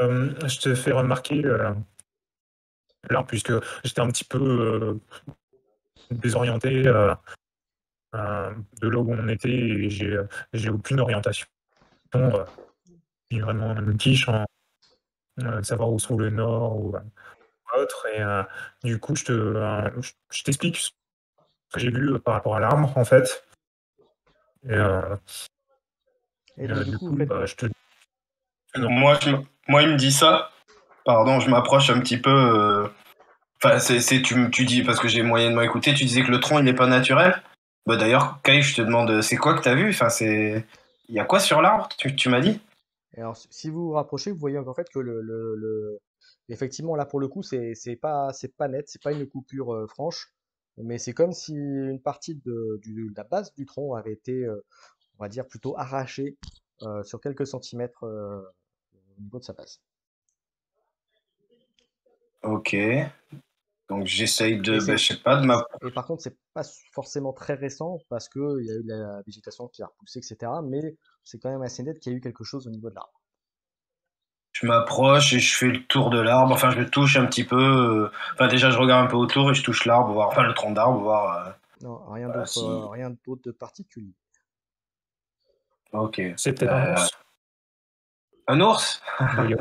je te fais remarquer là, puisque j'étais un petit peu désorienté de là où on était et j'ai aucune orientation. J'ai vraiment une quiche de savoir où se trouve le nord ou autre. Et du coup, je t'explique ce que j'ai vu par rapport à l'arbre, en fait. Et, Et donc du du coup, vous coup, faites bah, quoi? je te dis que non. Moi, il me dit ça. Pardon, je m'approche un petit peu. Enfin, tu dis, parce que j'ai moyennement écouté, tu disais que le tronc, il n'est pas naturel. Bah, d'ailleurs, Kai, je te demande, c'est quoi que t'as vu? Enfin, c'est. Il y a quoi sur l'arbre, tu m'as dit? Et alors, si vous vous rapprochez, vous voyez en fait que effectivement, là pour le coup, c'est pas net, c'est pas une coupure franche, mais c'est comme si une partie de la base du tronc avait été, on va dire, plutôt arrachée sur quelques centimètres au niveau de sa base. Ok. Donc, j'essaye Et de, bah, c'est, je sais pas, et par contre, c'est pas forcément très récent parce que il y a eu de la végétation qui a repoussé, etc. Mais c'est quand même assez net qu'il y a eu quelque chose au niveau de l'arbre. je m'approche et je fais le tour de l'arbre. Enfin, je le touche un petit peu. Enfin, déjà, je regarde un peu autour et je touche l'arbre, voir, enfin, le tronc d'arbre, voir Non, si. rien d'autre de particulier. Ok. C'est peut-être un ours. Un ours? Oui,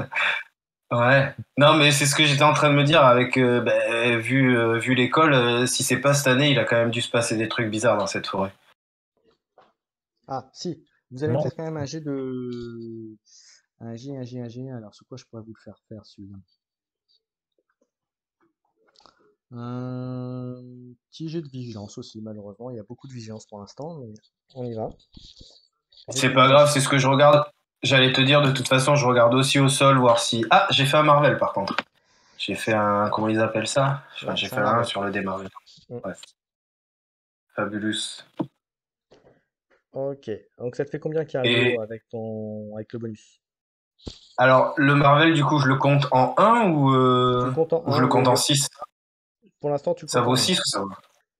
Ouais. Non, mais c'est ce que j'étais en train de me dire avec, vu l'école, si c'est pas cette année, il a quand même dû se passer des trucs bizarres dans cette forêt. Ah, si, vous allez me Non, faire quand même un jet de... Un jet. Alors, sur quoi je pourrais vous le faire faire, celui-là? Un petit jet de vigilance aussi, malheureusement. Il y a beaucoup de vigilance pour l'instant, mais on y va. Jet de C'est pas grave, vigilance. c'est ce que je regarde. J'allais te dire, de toute façon, je regarde aussi au sol, voir si. Ah, j'ai fait un Marvel par contre. J'ai fait un. Comment ils appellent ça? Enfin, Ouais, j'ai c'est fait un un Marvel. sur le dé Marvel. Mm. Ouais. Fabulous. Ok, donc ça te fait combien, Et Cario, avec le bonus? alors, le Marvel, du coup, je le compte en un Tu le comptes en ou je un. le compte en 6. Pour l'instant, tu le Ça comptes vaut en un. 6 ou ça vaut?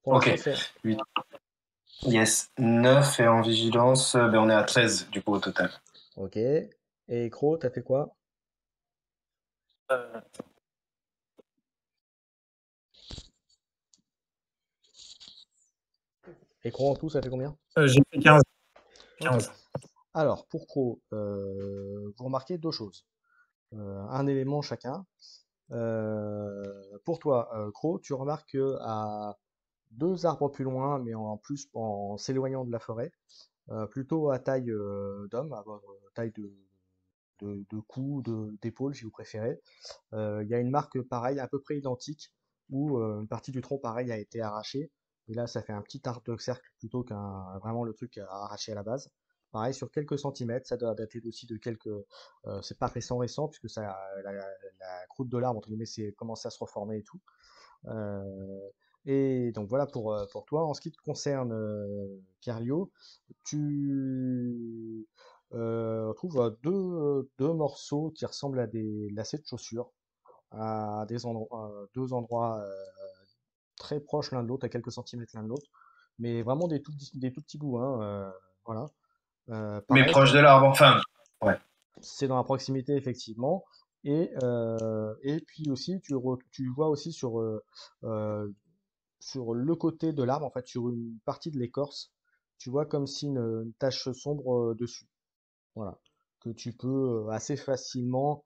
Pour l'instant, Ok. c'est... 8. Yes. 9 et en vigilance, ben on est à 13 du coup au total. Ok. Et Cro, t'as fait quoi? Et Cro, en tout, ça fait combien? j'ai fait 15. Ok. 15. Alors, pour Cro, vous remarquez deux choses. Un élément chacun. Pour toi, Cro, tu remarques que à deux arbres plus loin, mais en plus en s'éloignant de la forêt, plutôt à taille d'homme, à votre taille de cou, d'épaule, si vous préférez, il y a une marque pareille, à peu près identique, où une partie du tronc pareil a été arrachée. Et là, ça fait un petit arc de cercle plutôt qu'un vraiment le truc arraché à la base. Pareil, sur quelques centimètres, ça doit dater aussi de quelques. C'est pas récent, puisque la croûte de l'arbre, entre guillemets, c'est commencé à se reformer et tout. Euh, et donc voilà pour toi. En ce qui te concerne, Cario, tu trouves deux morceaux qui ressemblent à des lacets de chaussures à deux endroits très proches l'un de l'autre, à quelques centimètres l'un de l'autre, mais vraiment des tout petits bouts, hein, voilà. Mais Pareil, proche de l'arbre, enfin. Ouais. c'est dans la proximité effectivement. Et puis aussi, tu vois aussi sur le côté de l'arbre, en fait, sur une partie de l'écorce, tu vois comme si une tache sombre dessus. Voilà. Que tu peux assez facilement,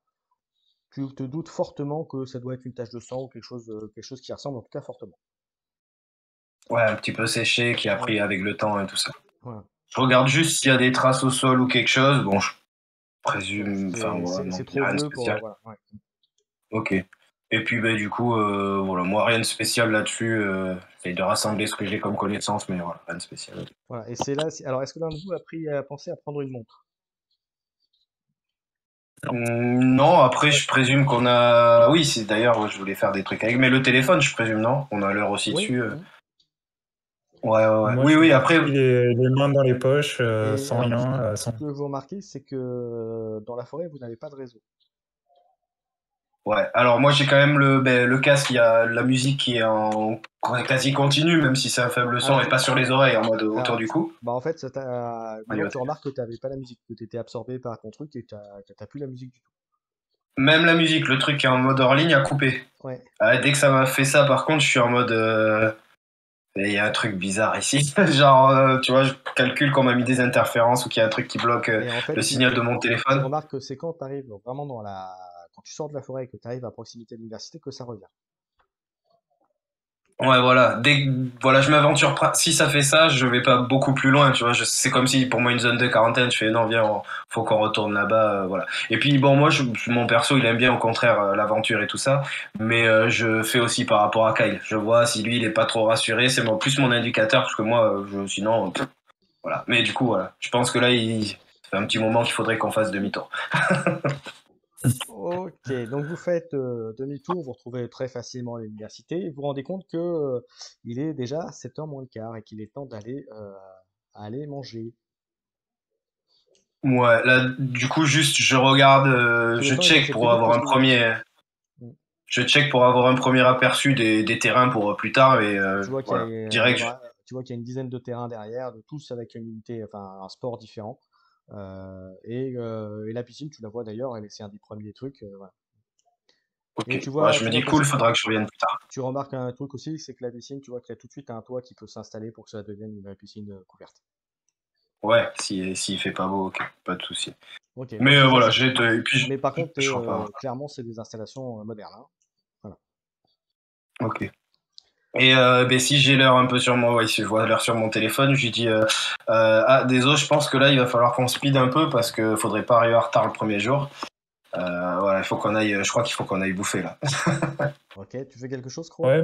tu te doutes fortement que ça doit être une tache de sang ou quelque chose qui ressemble en tout cas fortement. Ouais, un petit peu séché, qui a Ouais, pris avec le temps et tout ça. voilà. Je regarde juste s'il y a des traces au sol ou quelque chose. Bon, je Ouais, présume. Enfin, voilà, non, c'est il n'y a trop rien de vieux pour, spécial. voilà. Ouais. Ok. Et puis, ben, du coup, voilà, moi, rien de spécial là-dessus. J'essaie de rassembler ce que j'ai comme connaissance, mais voilà, rien de spécial. Voilà. Et c'est là. Alors, est-ce que l'un de vous a pensé à prendre une montre? Non, après, je présume qu'on a. Oui, c'est d'ailleurs, ouais, je voulais faire des trucs avec. Mais le téléphone, je présume, non? On a l'heure aussi Oui. dessus. Ouais, ouais, ouais. Moi, je Oui, suis oui, parti après. les mains dans les poches, Et sans alors, rien. ce que vous remarquez, c'est que dans la forêt, vous n'avez pas de réseau. Ouais, alors moi j'ai quand même le casque, il y a la musique qui est en quasi continue, même si c'est un faible son Alors, et pas sur les oreilles, en mode autour alors, du cou. bah en fait, Ouais, maintenant tu remarques que tu n'avais pas la musique, que tu étais absorbé par ton truc et que tu n'as plus la musique du tout. même la musique, le truc qui est en mode hors ligne a coupé. Ouais. Dès que ça m'a fait ça, par contre, je suis en mode. Il y a un truc bizarre ici. Genre, tu vois, je calcule qu'on m'a mis des interférences ou qu'il y a un truc qui bloque Et en fait, le signal de mon tu téléphone. remarques que c'est quand tu arrives vraiment quand tu sors de la forêt et que tu arrives à proximité de l'université que ça revient. Ouais, voilà. Voilà, je m'aventure. Si ça fait ça, je vais pas beaucoup plus loin, tu vois. C'est comme si pour moi une zone de quarantaine, je fais non, viens, faut qu'on retourne là-bas, voilà. Et puis bon, moi, mon perso, il aime bien au contraire l'aventure et tout ça, mais je fais aussi par rapport à Kyle. Je vois si lui, il est pas trop rassuré, c'est plus mon indicateur parce que moi, sinon, voilà. Mais du coup, voilà. Je pense que là, ça fait un petit moment qu'il faudrait qu'on fasse demi-tour. Ok, donc vous faites demi-tour, vous retrouvez très facilement l'université et vous vous rendez compte que il est déjà 7h moins le quart et qu'il est temps aller manger. Ouais, là, du coup, juste, je regarde, Parce que je le temps est check passé très pour vite avoir parce un que vous... premier. Mm. Je check pour avoir un premier aperçu des terrains pour plus tard et Tu vois voilà. Direct. tu vois qu'il y a une dizaine de terrains derrière, de tous avec une unité, enfin un sport différent. Et la piscine, tu la vois d'ailleurs, c'est un des premiers trucs. Voilà. Et Ok. Ouais, je tu me dis vois cool, aussi, faudra que je revienne plus tard. tu remarques un truc aussi, c'est que la piscine, tu vois qu'il y a tout de suite un toit qui peut s'installer pour que ça devienne une piscine couverte. Ouais, s'il fait pas beau, ok, pas de souci. Ok, donc Mais c'est voilà, ça. et puis Mais par contre, je sors pas. clairement, c'est des installations modernes, hein. Voilà. Ok. Et ben, si j'ai l'heure un peu sur moi, ouais, si je vois l'heure sur mon téléphone, je lui dis ah désolé, je pense que là il va falloir qu'on speed un peu parce que faudrait pas arriver en retard le premier jour. Voilà, il faut qu'on aille, je crois qu'il faut qu'on aille bouffer là. Ok, tu fais quelque chose, Cro? Ouais,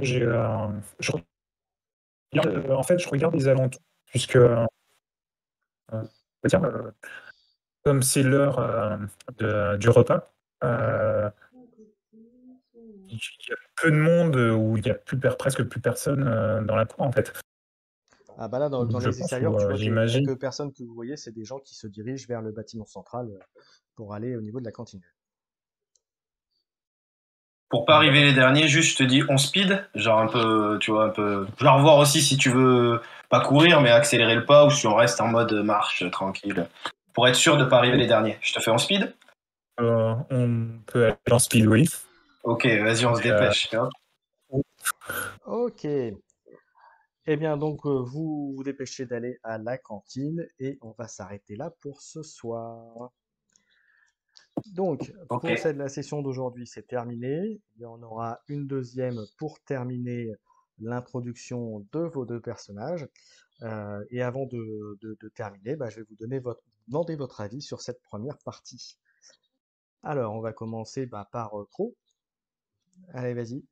j'ai, je regarde, en fait, je regarde les alentours puisque, on va dire, comme c'est l'heure, du repas, heu, il y a peu de monde, où il y a presque plus personne, dans la cour, en fait. Ah bah là, dans Donc je les pense extérieurs, ou, tu vois que les j'imagine. quelques personnes que vous voyez, c'est des gens qui se dirigent vers le bâtiment central pour aller au niveau de la cantine. Pour pas arriver les derniers, juste je te dis on speed, genre un peu, tu vois, un peu. Genre voir aussi si tu veux pas courir mais accélérer le pas ou si on reste en mode marche tranquille. Pour être sûr de pas arriver Oui, les derniers. Je te fais en speed? on peut aller en speed, oui. Ok, vas-y, on se Heu, dépêche. Hop. Ok. Eh bien, donc, vous vous dépêchez d'aller à la cantine et on va s'arrêter là pour ce soir. Donc, Ok. pour la session d'aujourd'hui, c'est terminé. Il y en aura une deuxième pour terminer l'introduction de vos deux personnages. Et avant de terminer, bah, je vais vous demander votre avis sur cette première partie. Alors, on va commencer bah, par Cro. Allez, vas-y.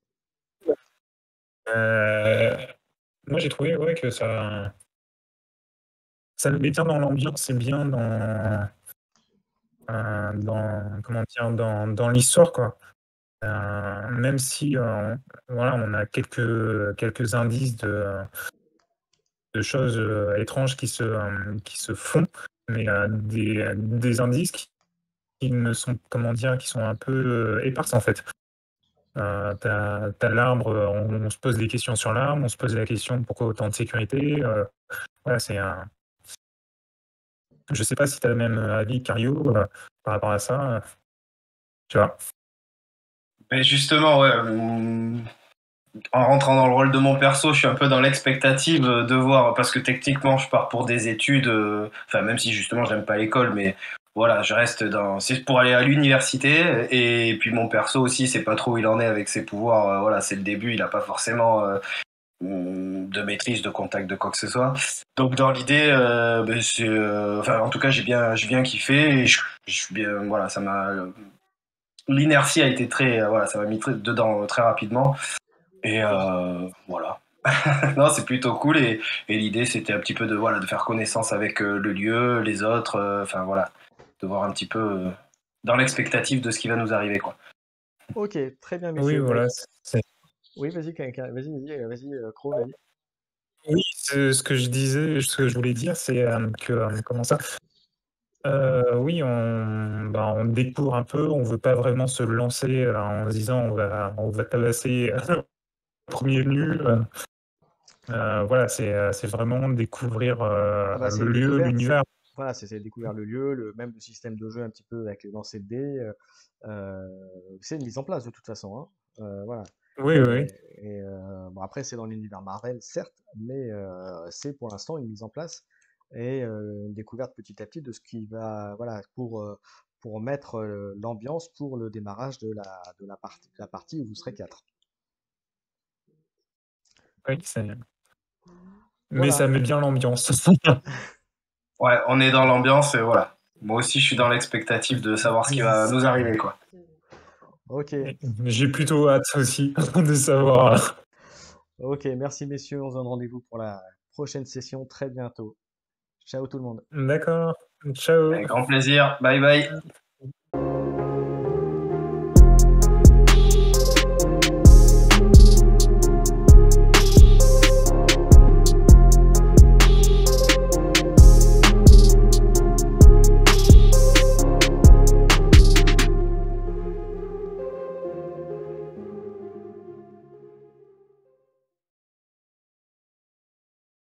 heu, moi j'ai trouvé, ouais, que ça le met bien dans l'ambiance et bien dans comment dire? Dans l'histoire, quoi. Même si, voilà, on a quelques indices de choses, étranges qui se font, mais, des indices qui ne sont, comment dire? Qui sont un peu, éparses, en fait. Tu l'arbre, on se pose des questions sur l'arbre, on se pose la question: «Pourquoi autant de sécurité?» Voilà, c'est un je sais pas si tu as le même, avis qu'Ario, par rapport à ça, tu vois? Mais justement, ouais, en rentrant dans le rôle de mon perso, je suis un peu dans l'expectative de voir, parce que techniquement, je pars pour des études, enfin, même si justement, j'aime pas l'école, mais voilà, je reste dans, c'est pour aller à l'université, et puis mon perso aussi, c'est pas trop où il en est avec ses pouvoirs, voilà, c'est le début, il a pas forcément de maîtrise, de contact, de quoi que ce soit. Donc, dans l'idée, ben, c'est, enfin, en tout cas, j'ai bien kiffé, et je suis bien, voilà, l'inertie a été très, voilà, ça m'a mis dedans très rapidement. Et voilà. Non, c'est plutôt cool. Et l'idée, c'était un petit peu de, voilà, de faire connaissance avec le lieu, les autres. Enfin, voilà. De voir un petit peu dans l'expectative de ce qui va nous arriver, quoi. Ok, très bien, Oui, messieurs. voilà, c'est Oui, vas-y, Cro, vas-y. oui, c'est ce que je disais, ce que je voulais dire, c'est, que, comment ça? Oui, on découvre un peu, on veut pas vraiment se lancer, en se disant: On va tabasser premier venu», voilà, c'est vraiment découvrir, Ah bah c'est le lieu, découverte, l'univers. voilà, c'est découvert le lieu, même le système de jeu un petit peu avec les lancers de dés. C'est une mise en place de toute façon, hein. Voilà. Oui, oui, oui. Bon, après, c'est dans l'univers Marvel, certes, mais c'est pour l'instant une mise en place et une découverte petit à petit de ce qui va, voilà, pour mettre l'ambiance pour le démarrage de la partie où vous serez quatre. Oui, mais ça Voilà. met bien l'ambiance. Ouais, on est dans l'ambiance et voilà. Moi aussi, je suis dans l'expectative de savoir ce qui va nous arriver, quoi. Ok. J'ai plutôt hâte aussi de savoir. Ok, merci messieurs, on se donne rendez-vous pour la prochaine session très bientôt. Ciao tout le monde. D'accord, ciao. Avec grand plaisir. Bye bye.